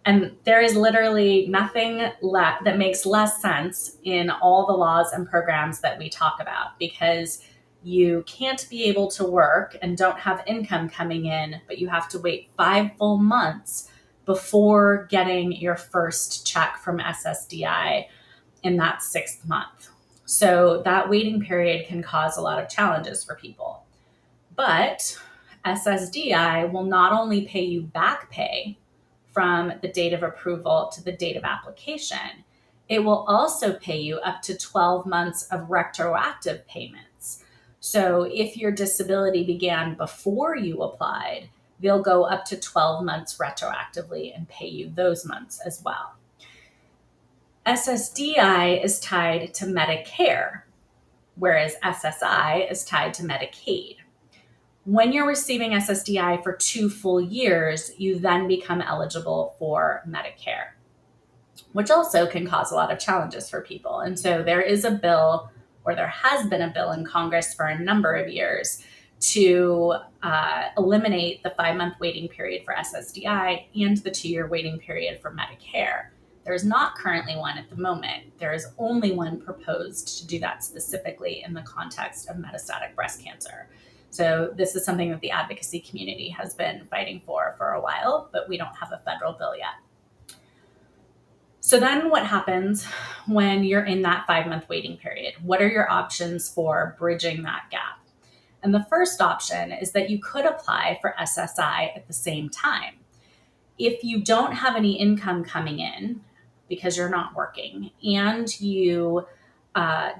And there is literally nothing that makes less sense in all the laws and programs that we talk about, because you can't be able to work and don't have income coming in, but you have to wait 5 full months before getting your first check from SSDI in that 6th month. So that waiting period can cause a lot of challenges for people. But SSDI will not only pay you back pay from the date of approval to the date of application, it will also pay you up to 12 months of retroactive payments. So if your disability began before you applied, they'll go up to 12 months retroactively and pay you those months as well. SSDI is tied to Medicare, whereas SSI is tied to Medicaid. When you're receiving SSDI for 2 full years, you then become eligible for Medicare, which also can cause a lot of challenges for people. And so there is a bill, or there has been a bill in Congress for a number of years to eliminate the 5-month waiting period for SSDI and the 2-year waiting period for Medicare. There is not currently one at the moment. There is only one proposed to do that specifically in the context of metastatic breast cancer. So this is something that the advocacy community has been fighting for a while, but we don't have a federal bill yet. So then what happens when you're in that 5-month waiting period? What are your options for bridging that gap? And the first option is that you could apply for SSI at the same time. If you don't have any income coming in because you're not working and you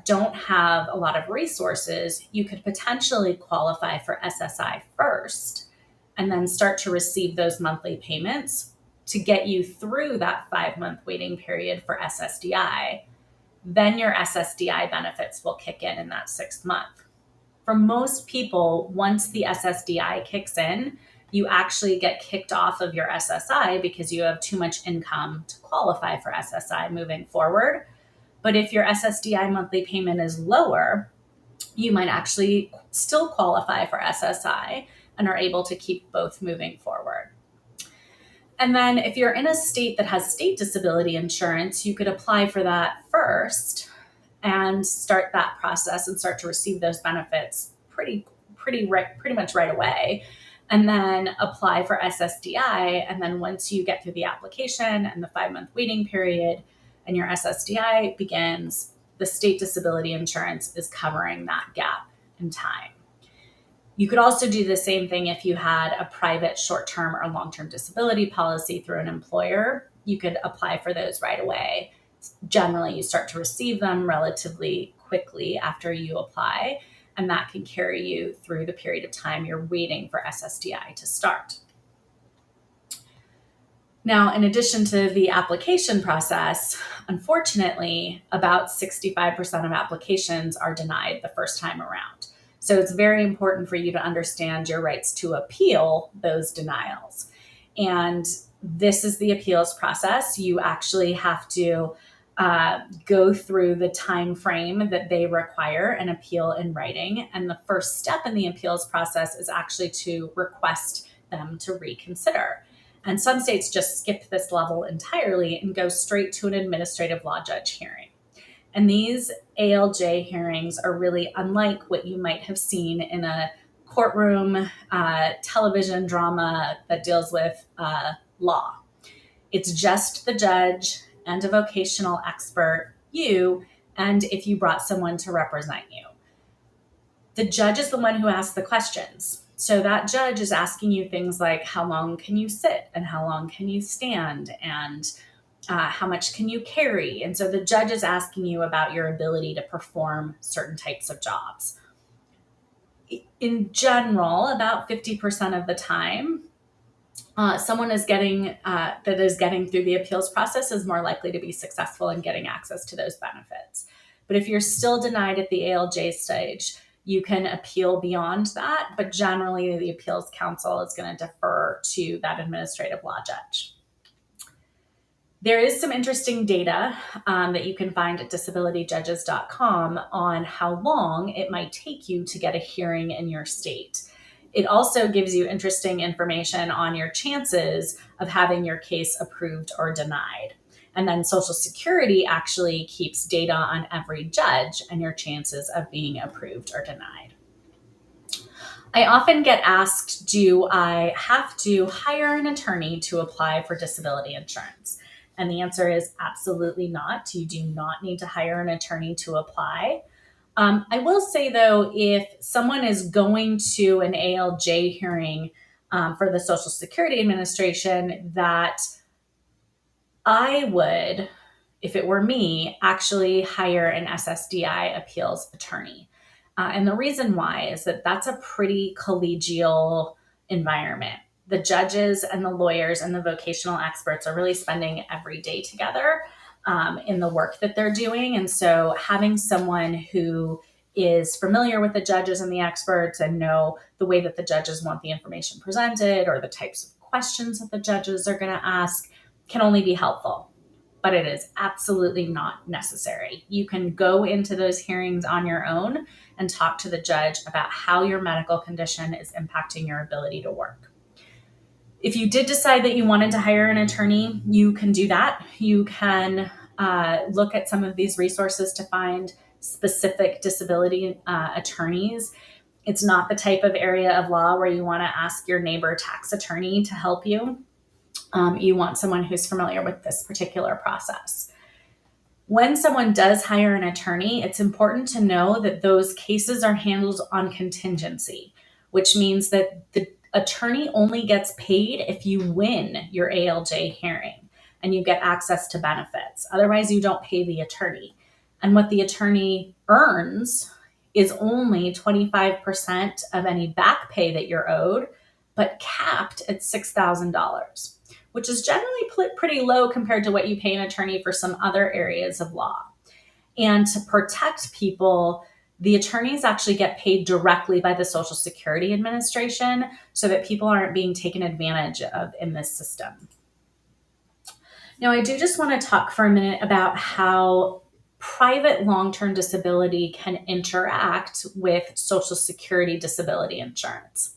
don't have a lot of resources, you could potentially qualify for SSI first and then start to receive those monthly payments to get you through that 5-month waiting period for SSDI. Then your SSDI benefits will kick in that 6th month. For most people, once the SSDI kicks in, you actually get kicked off of your SSI because you have too much income to qualify for SSI moving forward. But if your SSDI monthly payment is lower, you might actually still qualify for SSI and are able to keep both moving forward. And then if you're in a state that has state disability insurance, you could apply for that first and start that process and start to receive those benefits pretty much right away. And then apply for SSDI. And then once you get through the application and the 5-month waiting period and your SSDI begins, the state disability insurance is covering that gap in time. You could also do the same thing if you had a private short-term or long-term disability policy through an employer. You could apply for those right away. Generally, you start to receive them relatively quickly after you apply, and that can carry you through the period of time you're waiting for SSDI to start. Now, in addition to the application process, unfortunately, about 65% of applications are denied the first time around. So it's very important for you to understand your rights to appeal those denials. And this is the appeals process. You actually have to go through the time frame that they require an appeal in writing. And the first step in the appeals process is actually to request them to reconsider. And some states just skip this level entirely and go straight to an administrative law judge hearing. And these ALJ hearings are really unlike what you might have seen in a courtroom television drama that deals with law. It's just the judge and a vocational expert, you, and if you brought someone to represent you. The judge is the one who asks the questions. So that judge is asking you things like, how long can you sit and how long can you stand, and how much can you carry? And so the judge is asking you about your ability to perform certain types of jobs. In general, about 50% of the time, someone is getting that is getting through the appeals process is more likely to be successful in getting access to those benefits. But if you're still denied at the ALJ stage, you can appeal beyond that, but generally the appeals council is going to defer to that administrative law judge. There is some interesting data that you can find at disabilityjudges.com on how long it might take you to get a hearing in your state. It also gives you interesting information on your chances of having your case approved or denied. And then Social Security actually keeps data on every judge and your chances of being approved or denied. I often get asked, do I have to hire an attorney to apply for disability insurance? And the answer is absolutely not. You do not need to hire an attorney to apply. I will say, though, if someone is going to an ALJ hearing for the Social Security Administration, that I would, if it were me, actually hire an SSDI appeals attorney. And the reason why is that that's a pretty collegial environment. The judges and the lawyers and the vocational experts are really spending every day together in the work that they're doing. And so having someone who is familiar with the judges and the experts and know the way that the judges want the information presented or the types of questions that the judges are going to ask can only be helpful. But it is absolutely not necessary. You can go into those hearings on your own and talk to the judge about how your medical condition is impacting your ability to work. If you did decide that you wanted to hire an attorney, you can do that. You can look at some of these resources to find specific disability attorneys. It's not the type of area of law where you want to ask your neighbor tax attorney to help you. You want someone who's familiar with this particular process. When someone does hire an attorney, it's important to know that those cases are handled on contingency, which means that the attorney only gets paid if you win your ALJ hearing and you get access to benefits. Otherwise, you don't pay the attorney. And what the attorney earns is only 25% of any back pay that you're owed, but capped at $6,000, which is generally pretty low compared to what you pay an attorney for some other areas of law. And to protect people, the attorneys actually get paid directly by the Social Security Administration so that people aren't being taken advantage of in this system. Now, I do just want to talk for a minute about how private long-term disability can interact with Social Security disability insurance.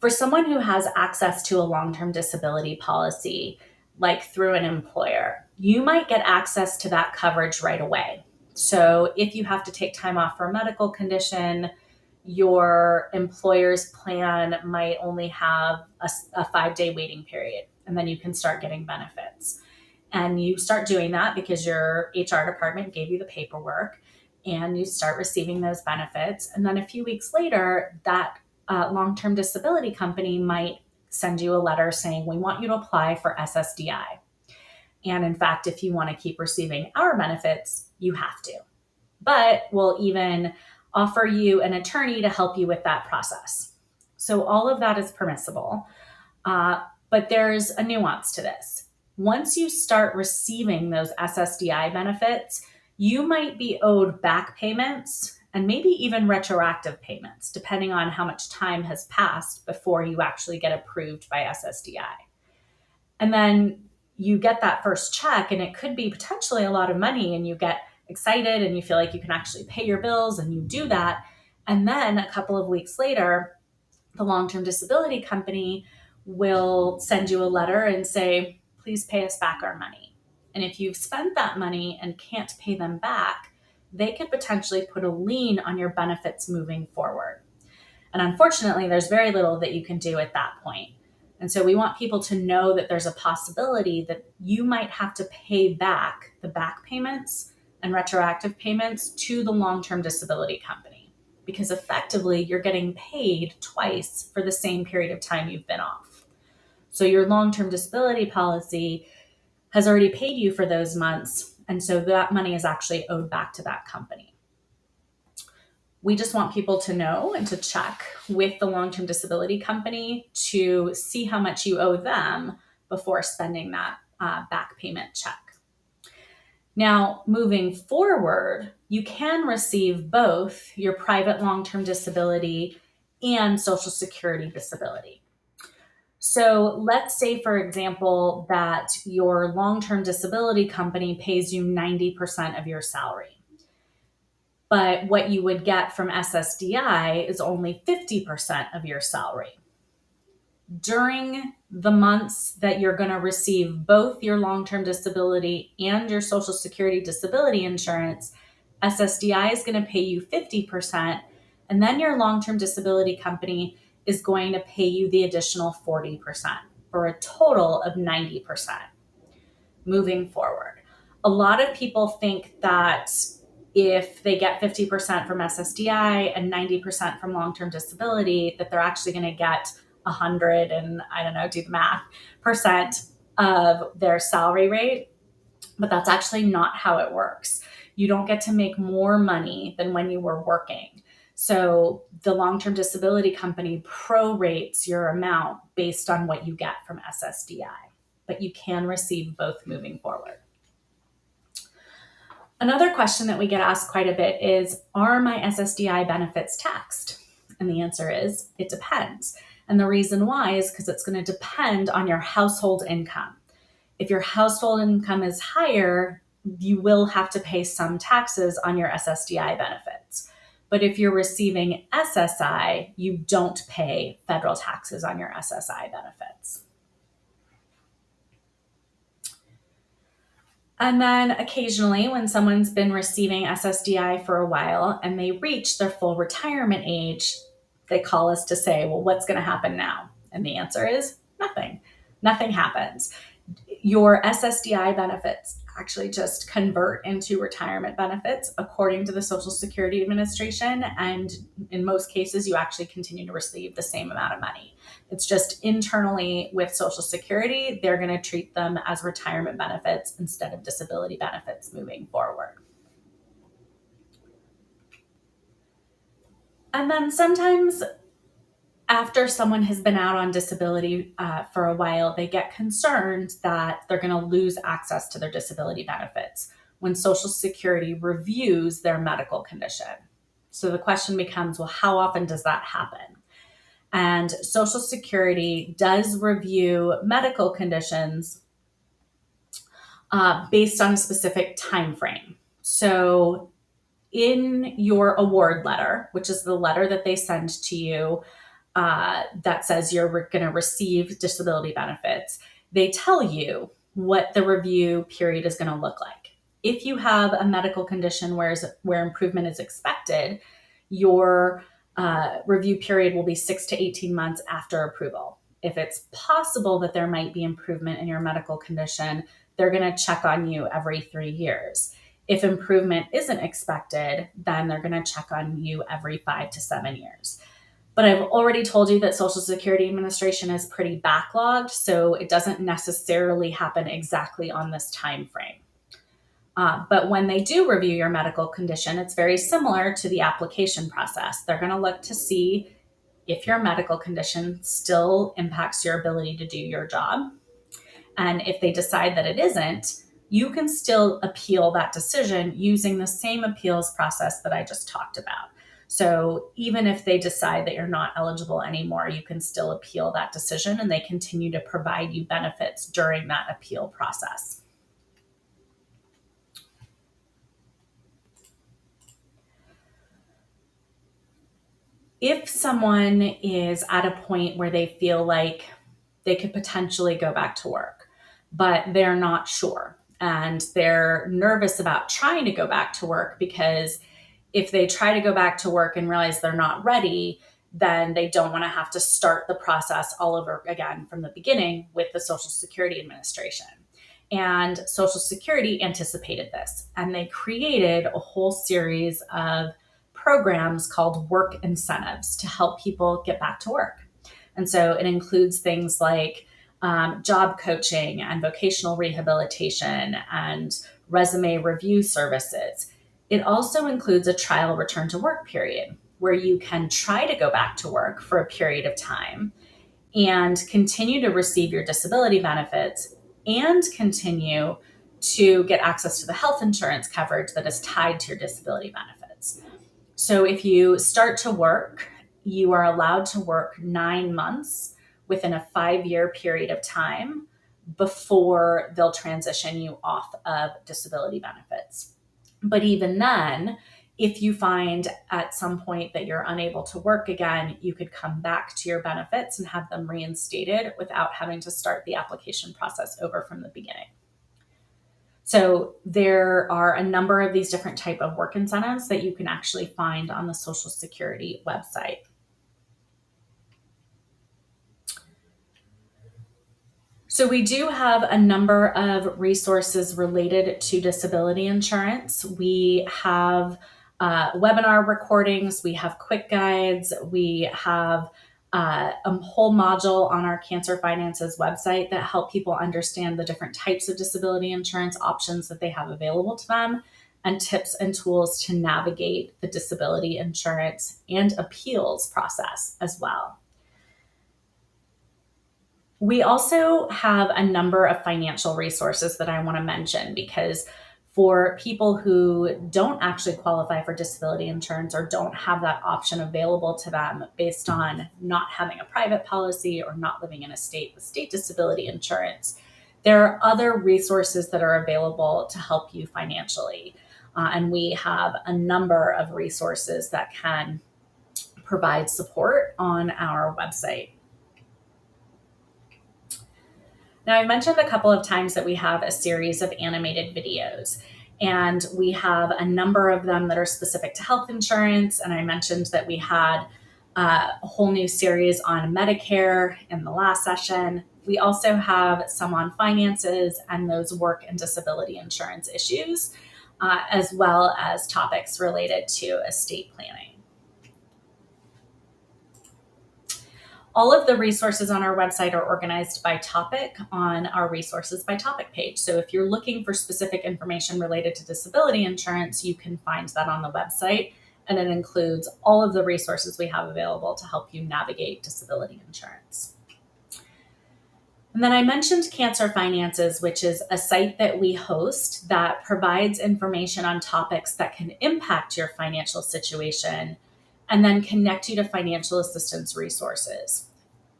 For someone who has access to a long-term disability policy, like through an employer, you might get access to that coverage right away. So if you have to take time off for a medical condition, your employer's plan might only have a 5-day waiting period, and then you can start getting benefits. And you start doing that because your HR department gave you the paperwork, and you start receiving those benefits. And then a few weeks later, that long-term disability company might send you a letter saying, we want you to apply for SSDI. And in fact, if you want to keep receiving our benefits, you have to. But we'll even offer you an attorney to help you with that process. So all of that is permissible. But there's a nuance to this. Once you start receiving those SSDI benefits, you might be owed back payments and maybe even retroactive payments, depending on how much time has passed before you actually get approved by SSDI. And then you get that first check, and it could be potentially a lot of money, and you get excited and you feel like you can actually pay your bills, and you do that. And then a couple of weeks later, the long-term disability company will send you a letter and say, please pay us back our money. And if you've spent that money and can't pay them back, they could potentially put a lien on your benefits moving forward. And unfortunately, there's very little that you can do at that point. And so we want people to know that there's a possibility that you might have to pay back the back payments and retroactive payments to the long-term disability company, because effectively you're getting paid twice for the same period of time you've been off. So your long-term disability policy has already paid you for those months, and so that money is actually owed back to that company. We just want people to know and to check with the long-term disability company to see how much you owe them before spending that back payment check. Now, moving forward, you can receive both your private long-term disability and Social Security disability. So let's say, for example, that your long-term disability company pays you 90% of your salary. But what you would get from SSDI is only 50% of your salary. During the months that you're going to receive both your long-term disability and your Social Security disability insurance, SSDI is going to pay you 50%, and then your long-term disability company is going to pay you the additional 40% for a total of 90% moving forward. A lot of people think that if they get 50% from SSDI and 90% from long-term disability, that they're actually going to get 100 and do the math, percent of their salary rate. But that's actually not how it works. You don't get to make more money than when you were working. So the long-term disability company prorates your amount based on what you get from SSDI, but you can receive both moving forward. Another question that we get asked quite a bit is, are my SSDI benefits taxed? And the answer is, it depends. And the reason why is because it's going to depend on your household income. If your household income is higher, you will have to pay some taxes on your SSDI benefits. But if you're receiving SSI, you don't pay federal taxes on your SSI benefits. And then occasionally, when someone's been receiving SSDI for a while and they reach their full retirement age, they call us to say, well, what's going to happen now? And the answer is nothing. Nothing happens. Your SSDI benefits actually just convert into retirement benefits according to the Social Security Administration. And in most cases, you actually continue to receive the same amount of money. It's just internally with Social Security, they're going to treat them as retirement benefits instead of disability benefits moving forward. And then sometimes after someone has been out on disability for a while, they get concerned that they're going to lose access to their disability benefits when Social Security reviews their medical condition. So the question becomes, well, how often does that happen? And Social Security does review medical conditions based on a specific time frame. So in your award letter, which is the letter that they send to you, that says you're going to receive disability benefits, they tell you what the review period is going to look like. If you have a medical condition where improvement is expected, your review period will be 6 to 18 months after approval. If it's possible that there might be improvement in your medical condition, they're going to check on you every 3 years. If improvement isn't expected, then they're going to check on you every 5 to 7 years. But I've already told you that Social Security Administration is pretty backlogged, so it doesn't necessarily happen exactly on this time frame. But when they do review your medical condition, it's very similar to the application process. They're going to look to see if your medical condition still impacts your ability to do your job. And if they decide that it isn't, you can still appeal that decision using the same appeals process that I just talked about. So even if they decide that you're not eligible anymore, you can still appeal that decision and they continue to provide you benefits during that appeal process. If someone is at a point where they feel like they could potentially go back to work, but they're not sure, and they're nervous about trying to go back to work because if they try to go back to work and realize they're not ready, then they don't want to have to start the process all over again from the beginning with the Social Security Administration. And Social Security anticipated this, and they created a whole series of programs called work incentives to help people get back to work. And so it includes things like job coaching and vocational rehabilitation and resume review services. It also includes a trial return to work period where you can try to go back to work for a period of time and continue to receive your disability benefits and continue to get access to the health insurance coverage that is tied to your disability benefits. So if you start to work, you are allowed to work 9 months within a 5-year period of time before they'll transition you off of disability benefits. But even then, if you find at some point that you're unable to work again, you could come back to your benefits and have them reinstated without having to start the application process over from the beginning. So there are a number of these different type of work incentives that you can actually find on the Social Security website. So we do have a number of resources related to disability insurance. We have webinar recordings, we have quick guides, we have a whole module on our Cancer Finances website that help people understand the different types of disability insurance options that they have available to them, and tips and tools to navigate the disability insurance and appeals process as well. We also have a number of financial resources that I want to mention because for people who don't actually qualify for disability insurance or don't have that option available to them based on not having a private policy or not living in a state with state disability insurance, there are other resources that are available to help you financially. And we have a number of resources that can provide support on our website. Now, I mentioned a couple of times that we have a series of animated videos, and we have a number of them that are specific to health insurance. And I mentioned that we had a whole new series on Medicare in the last session. We also have some on finances and those work and disability insurance issues, as well as topics related to estate planning. All of the resources on our website are organized by topic on our resources by topic page. So if you're looking for specific information related to disability insurance, you can find that on the website, and it includes all of the resources we have available to help you navigate disability insurance. And then I mentioned Cancer Finances, which is a site that we host that provides information on topics that can impact your financial situation and then connect you to financial assistance resources.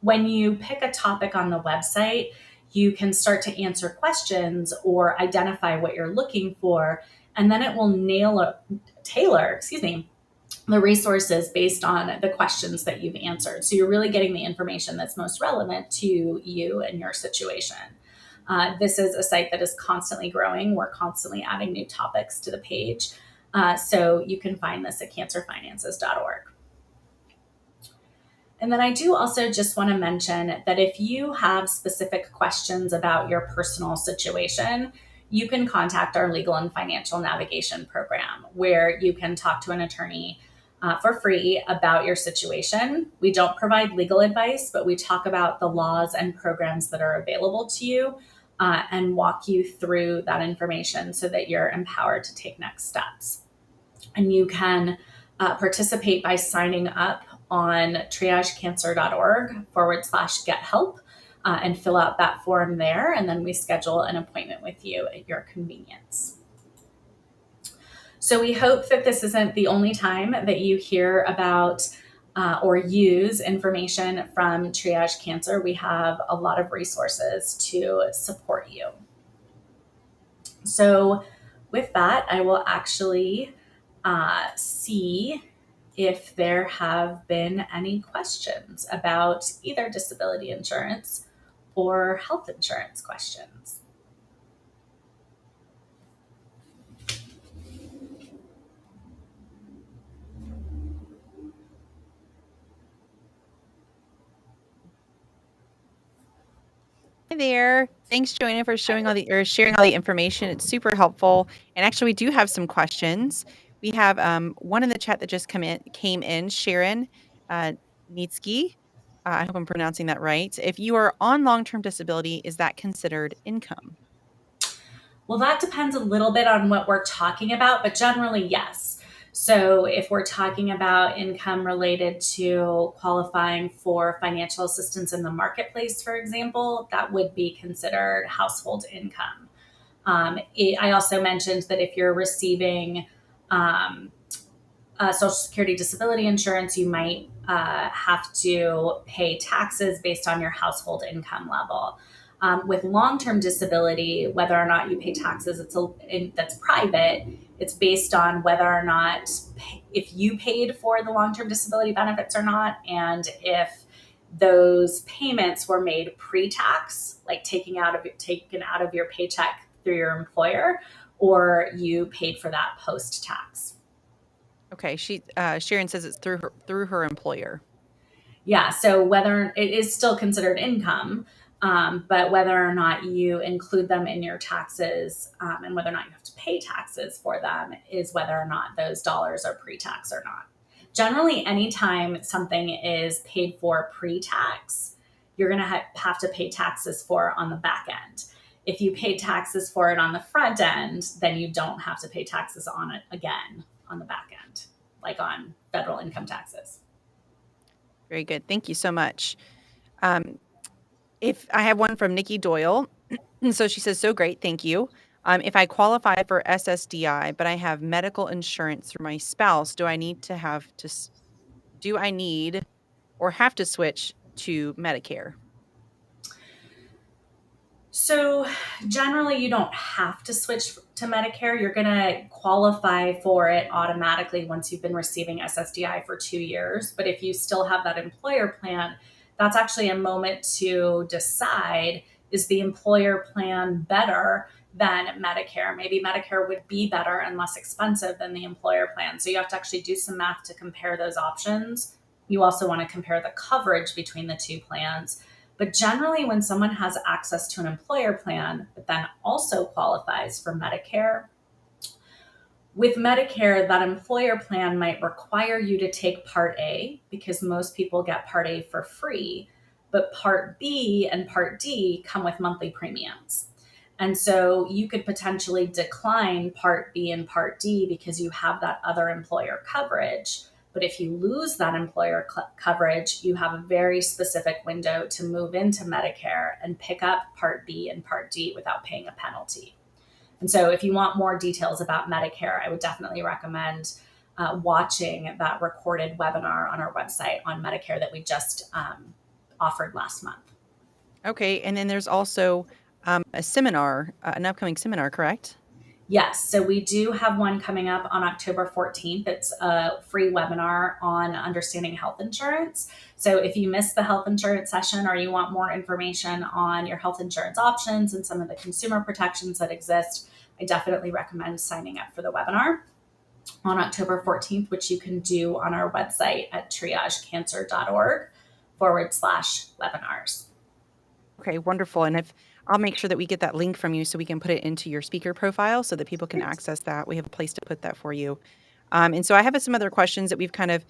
When you pick a topic on the website, you can start to answer questions or identify what you're looking for, and then it will tailor the resources based on the questions that you've answered. So you're really getting the information that's most relevant to you and your situation. This is a site that is constantly growing. We're constantly adding new topics to the page. So you can find this at cancerfinances.org. And then I do also just want to mention that if you have specific questions about your personal situation, you can contact our legal and financial navigation program, where you can talk to an attorney for free about your situation. We don't provide legal advice, but we talk about the laws and programs that are available to you and walk you through that information so that you're empowered to take next steps. And you can participate by signing up on triagecancer.org/get help and fill out that form there. And then we schedule an appointment with you at your convenience. So we hope that this isn't the only time that you hear about or use information from Triage Cancer. We have a lot of resources to support you. So with that, I will actually see if there have been any questions about either disability insurance or health insurance questions. there. Thanks, Joanna, for sharing all the information. It's super helpful. And actually, we do have some questions. We have one in the chat that just came in. Sharon uh, Nitsky. I hope I'm pronouncing that right. If you are on long-term disability, is that considered income? Well, that depends a little bit on what we're talking about, but generally, yes. So, if we're talking about income related to qualifying for financial assistance in the marketplace, for example, that would be considered household income. I also mentioned that if you're receiving Social Security disability insurance, you might have to pay taxes based on your household income level. With long-term disability, whether or not you pay taxes, that's private. It's based on whether or not if you paid for the long-term disability benefits or not, and if those payments were made pre-tax, like taken out of your paycheck through your employer, or you paid for that post-tax. Okay, Sharon says it's through her employer. Yeah, so whether it is still considered income, but whether or not you include them in your taxes and whether or not you have to pay taxes for them is whether or not those dollars are pre-tax or not. Generally, anytime something is paid for pre-tax, you're going to have to pay taxes for on the back end. If you pay taxes for it on the front end, then you don't have to pay taxes on it again on the back end, like on federal income taxes. Very good. Thank you so much. If I have one from Nikki Doyle. So she says, so great. Thank you. If I qualify for SSDI, but I have medical insurance through my spouse, do I need or have to switch to Medicare? So generally, you don't have to switch to Medicare. You're going to qualify for it automatically once you've been receiving SSDI for 2 years. But if you still have that employer plan, that's actually a moment to decide, is the employer plan better than Medicare? Maybe Medicare would be better and less expensive than the employer plan. So you have to actually do some math to compare those options. You also want to compare the coverage between the two plans. But generally, when someone has access to an employer plan, but then also qualifies for Medicare, with Medicare, that employer plan might require you to take Part A because most people get Part A for free, but Part B and Part D come with monthly premiums. And so you could potentially decline Part B and Part D because you have that other employer coverage. But if you lose that employer coverage, you have a very specific window to move into Medicare and pick up Part B and Part D without paying a penalty. And so if you want more details about Medicare, I would definitely recommend watching that recorded webinar on our website on Medicare that we just offered last month. Okay. And then there's also a seminar, an upcoming seminar, correct? Yes. So we do have one coming up on October 14th. It's a free webinar on understanding health insurance. So if you missed the health insurance session or you want more information on your health insurance options and some of the consumer protections that exist, I definitely recommend signing up for the webinar on October 14th, which you can do on our website at triagecancer.org/webinars. Okay, wonderful. And I'll make sure that we get that link from you so we can put it into your speaker profile so that people can access that. We have a place to put that for you. And so I have some other questions that we've kind of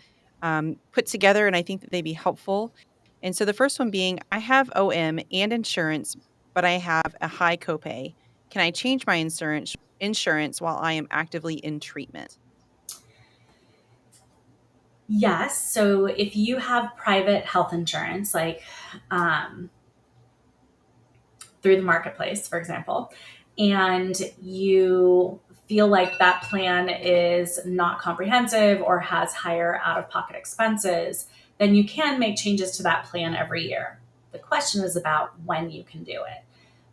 put together, and I think that they'd be helpful. And so the first one being, I have OM and insurance, but I have a high copay. Can I change my insurance while I am actively in treatment? Yes. So if you have private health insurance, like through the marketplace, for example, and you feel like that plan is not comprehensive or has higher out-of-pocket expenses, then you can make changes to that plan every year. The question is about when you can do it.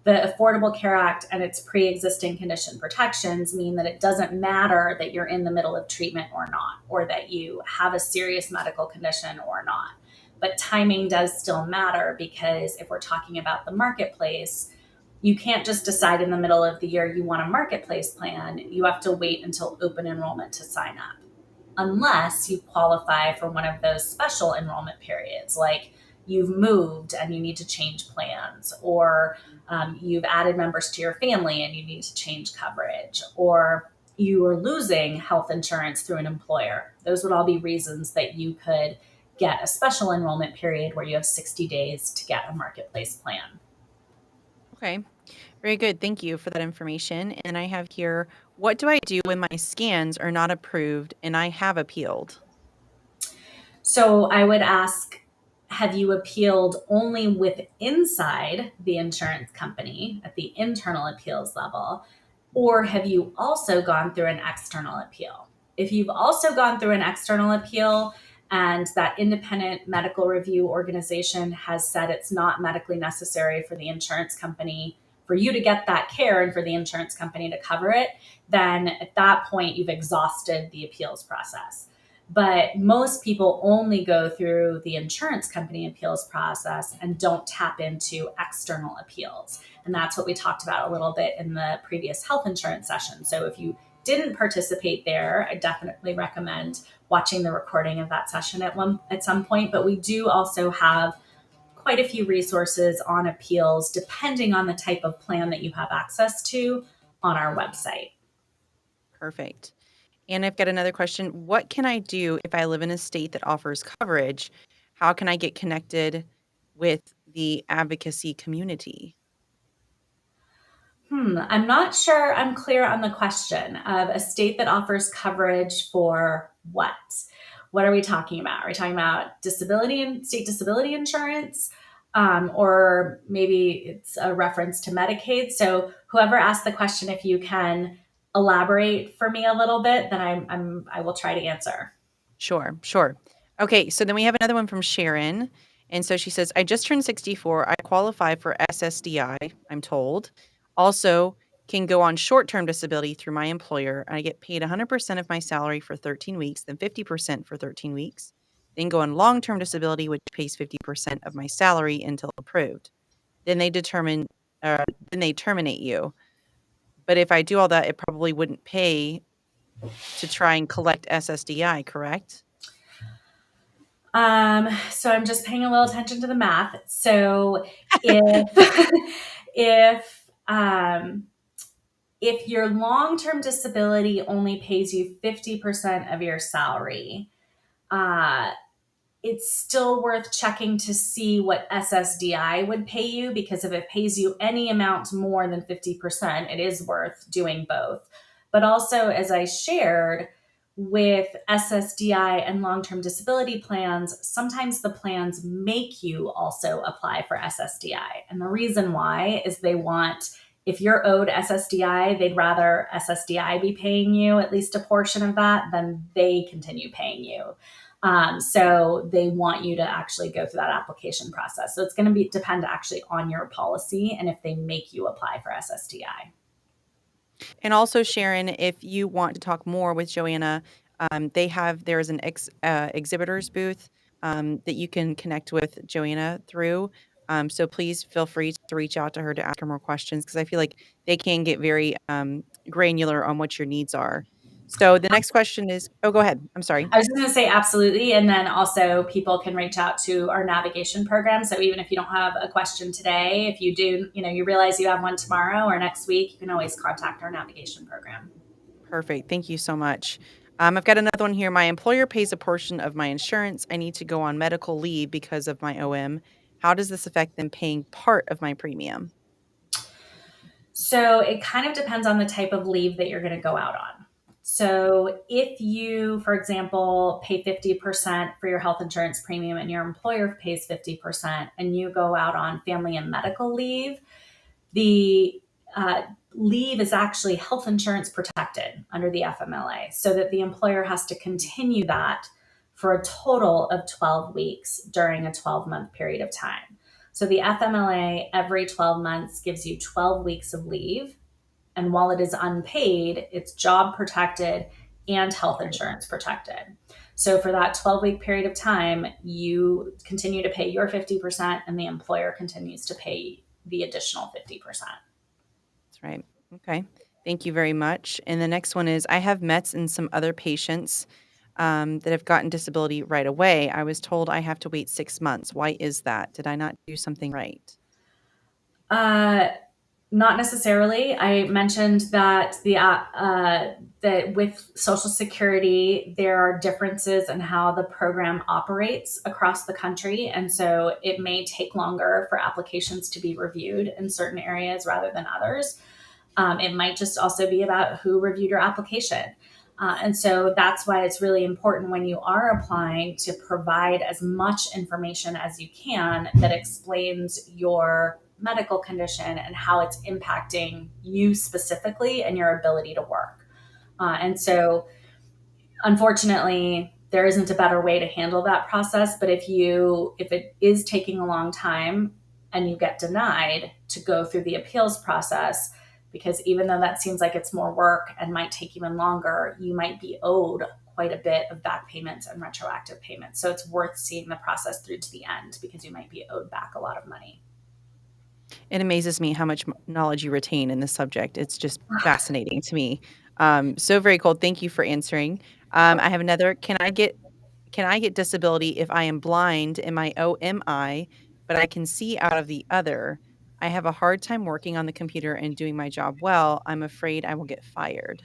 The Affordable Care Act and its pre-existing condition protections mean that it doesn't matter that you're in the middle of treatment or not, or that you have a serious medical condition or not. But timing does still matter because if we're talking about the marketplace, you can't just decide in the middle of the year you want a marketplace plan. You have to wait until open enrollment to sign up, unless you qualify for one of those special enrollment periods, like you've moved and you need to change plans, or you've added members to your family and you need to change coverage, or you are losing health insurance through an employer. Those would all be reasons that you could get a special enrollment period where you have 60 days to get a marketplace plan. Okay. Very good. Thank you for that information. And I have here, what do I do when my scans are not approved and I have appealed? So I would ask, have you appealed only with inside the insurance company at the internal appeals level, or have you also gone through an external appeal? If you've also gone through an external appeal and that independent medical review organization has said it's not medically necessary for the insurance company for you to get that care and for the insurance company to cover it, then at that point you've exhausted the appeals process. But most people only go through the insurance company appeals process and don't tap into external appeals. And that's what we talked about a little bit in the previous health insurance session. So if you didn't participate there, I definitely recommend watching the recording of that session at some point. But we do also have quite a few resources on appeals, depending on the type of plan that you have access to, on our website. Perfect. And I've got another question. What can I do if I live in a state that offers coverage? How can I get connected with the advocacy community? I'm not sure I'm clear on the question of a state that offers coverage for what? What are we talking about? Are we talking about disability and state disability insurance? Or maybe it's a reference to Medicaid. So whoever asked the question, if you can elaborate for me a little bit, then I will try to answer. Sure, sure. Okay, so then we have another one from Sharon. And so she says, I just turned 64. I qualify for SSDI, I'm told. Also, can go on short term disability through my employer. I get paid 100% of my salary for 13 weeks, then 50% for 13 weeks. Then go on long term disability, which pays 50% of my salary until approved. Then they determine, then they terminate you. But if I do all that, it probably wouldn't pay to try and collect SSDI, correct? So I'm just paying a little attention to the math. So if if your long-term disability only pays you 50% of your salary, uh, it's still worth checking to see what SSDI would pay you, because if it pays you any amount more than 50%, it is worth doing both. But also, as I shared, with SSDI and long term disability plans, sometimes the plans make you also apply for SSDI. And the reason why is they want, if you're owed SSDI, they'd rather SSDI be paying you at least a portion of that than they continue paying you. So they want you to actually go through that application process. So it's going to depend actually on your policy and if they make you apply for SSDI. And also, Sharon, if you want to talk more with Joanna, there's an exhibitors booth that you can connect with Joanna through. So please feel free to reach out to her to ask her more questions, because I feel like they can get very granular on what your needs are. So the next question is, oh, go ahead. I'm sorry. I was just going to say absolutely. And then also people can reach out to our navigation program. So even if you don't have a question today, if you do, you realize you have one tomorrow or next week, you can always contact our navigation program. Perfect. Thank you so much. I've got another one here. My employer pays a portion of my insurance. I need to go on medical leave because of my OM. How does this affect them paying part of my premium? So it kind of depends on the type of leave that you're going to go out on. So if you, for example, pay 50% for your health insurance premium and your employer pays 50% and you go out on family and medical leave, the leave is actually health insurance protected under the FMLA, so that the employer has to continue that for a total of 12 weeks during a 12-month period of time. So the FMLA every 12 months gives you 12 weeks of leave. And while it is unpaid, it's job protected and health insurance protected. So for that 12-week period of time, you continue to pay your 50% and the employer continues to pay the additional 50%. That's right. Okay. Thank you very much. And the next one is, I have Mets and some other patients. that have gotten disability right away. I was told I have to wait 6 months. Why is that? Did I not do something right? Not necessarily. I mentioned that that with Social Security, there are differences in how the program operates across the country, and so it may take longer for applications to be reviewed in certain areas rather than others. It might just also be about who reviewed your application. And so that's why it's really important when you are applying to provide as much information as you can that explains your medical condition and how it's impacting you specifically and your ability to work. And so, unfortunately, there isn't a better way to handle that process. But if it is taking a long time and you get denied, to go through the appeals process, because even though that seems like it's more work and might take even longer, you might be owed quite a bit of back payments and retroactive payments. So it's worth seeing the process through to the end because you might be owed back a lot of money. It amazes me how much knowledge you retain in this subject. It's just fascinating to me. So very cool. Thank you for answering. I have another. Can I get disability if I am blind in my OMI, but I can see out of the other? I have a hard time working on the computer and doing my job well. I'm afraid I will get fired.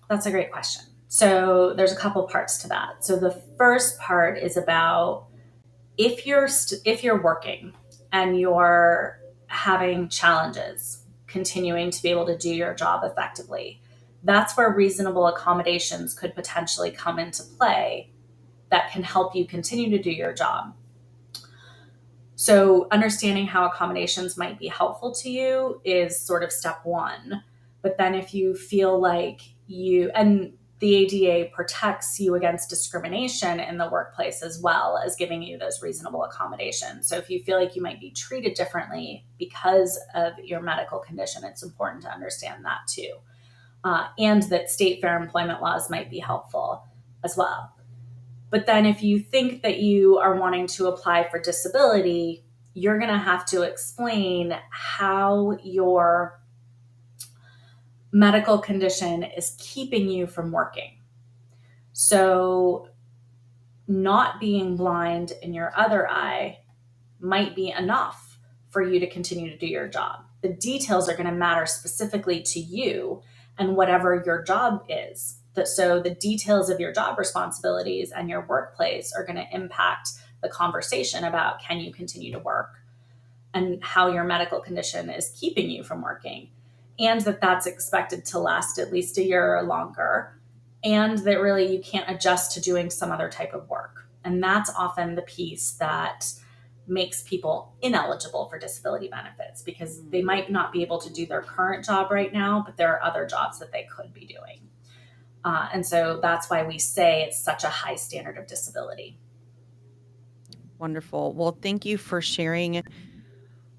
That's a great question. So there's a couple parts to that. So the first part is about if you're working and you're having challenges continuing to be able to do your job effectively, that's where reasonable accommodations could potentially come into play that can help you continue to do your job. So understanding how accommodations might be helpful to you is sort of step one. But then if you feel like and the ADA protects you against discrimination in the workplace as well as giving you those reasonable accommodations. So if you feel like you might be treated differently because of your medical condition, it's important to understand that too. And that state fair employment laws might be helpful as well. But then if you think that you are wanting to apply for disability, you're going to have to explain how your medical condition is keeping you from working. So, not being blind in your other eye might be enough for you to continue to do your job. The details are going to matter specifically to you and whatever your job is. So the details of your job responsibilities and your workplace are going to impact the conversation about can you continue to work and how your medical condition is keeping you from working, and that's expected to last at least a year or longer, and that really you can't adjust to doing some other type of work. And that's often the piece that makes people ineligible for disability benefits because they might not be able to do their current job right now, but there are other jobs that they could be doing. And so that's why we say it's such a high standard of disability. Wonderful. Well, thank you for sharing.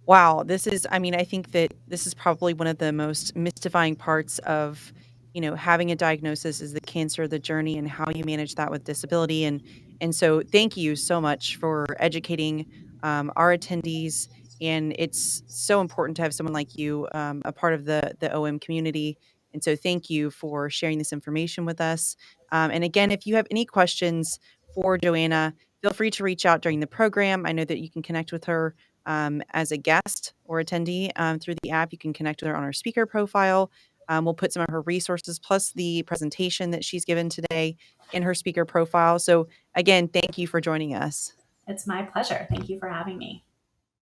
Wow, I think that this is probably one of the most mystifying parts of, having a diagnosis is the cancer, the journey, and how you manage that with disability. And so thank you so much for educating our attendees. And it's so important to have someone like you, a part of the OM community. And so thank you for sharing this information with us. And again, if you have any questions for Joanna, feel free to reach out during the program. I know that you can connect with her as a guest or attendee through the app. You can connect with her on her speaker profile. We'll put some of her resources plus the presentation that she's given today in her speaker profile. So again, thank you for joining us. It's my pleasure. Thank you for having me.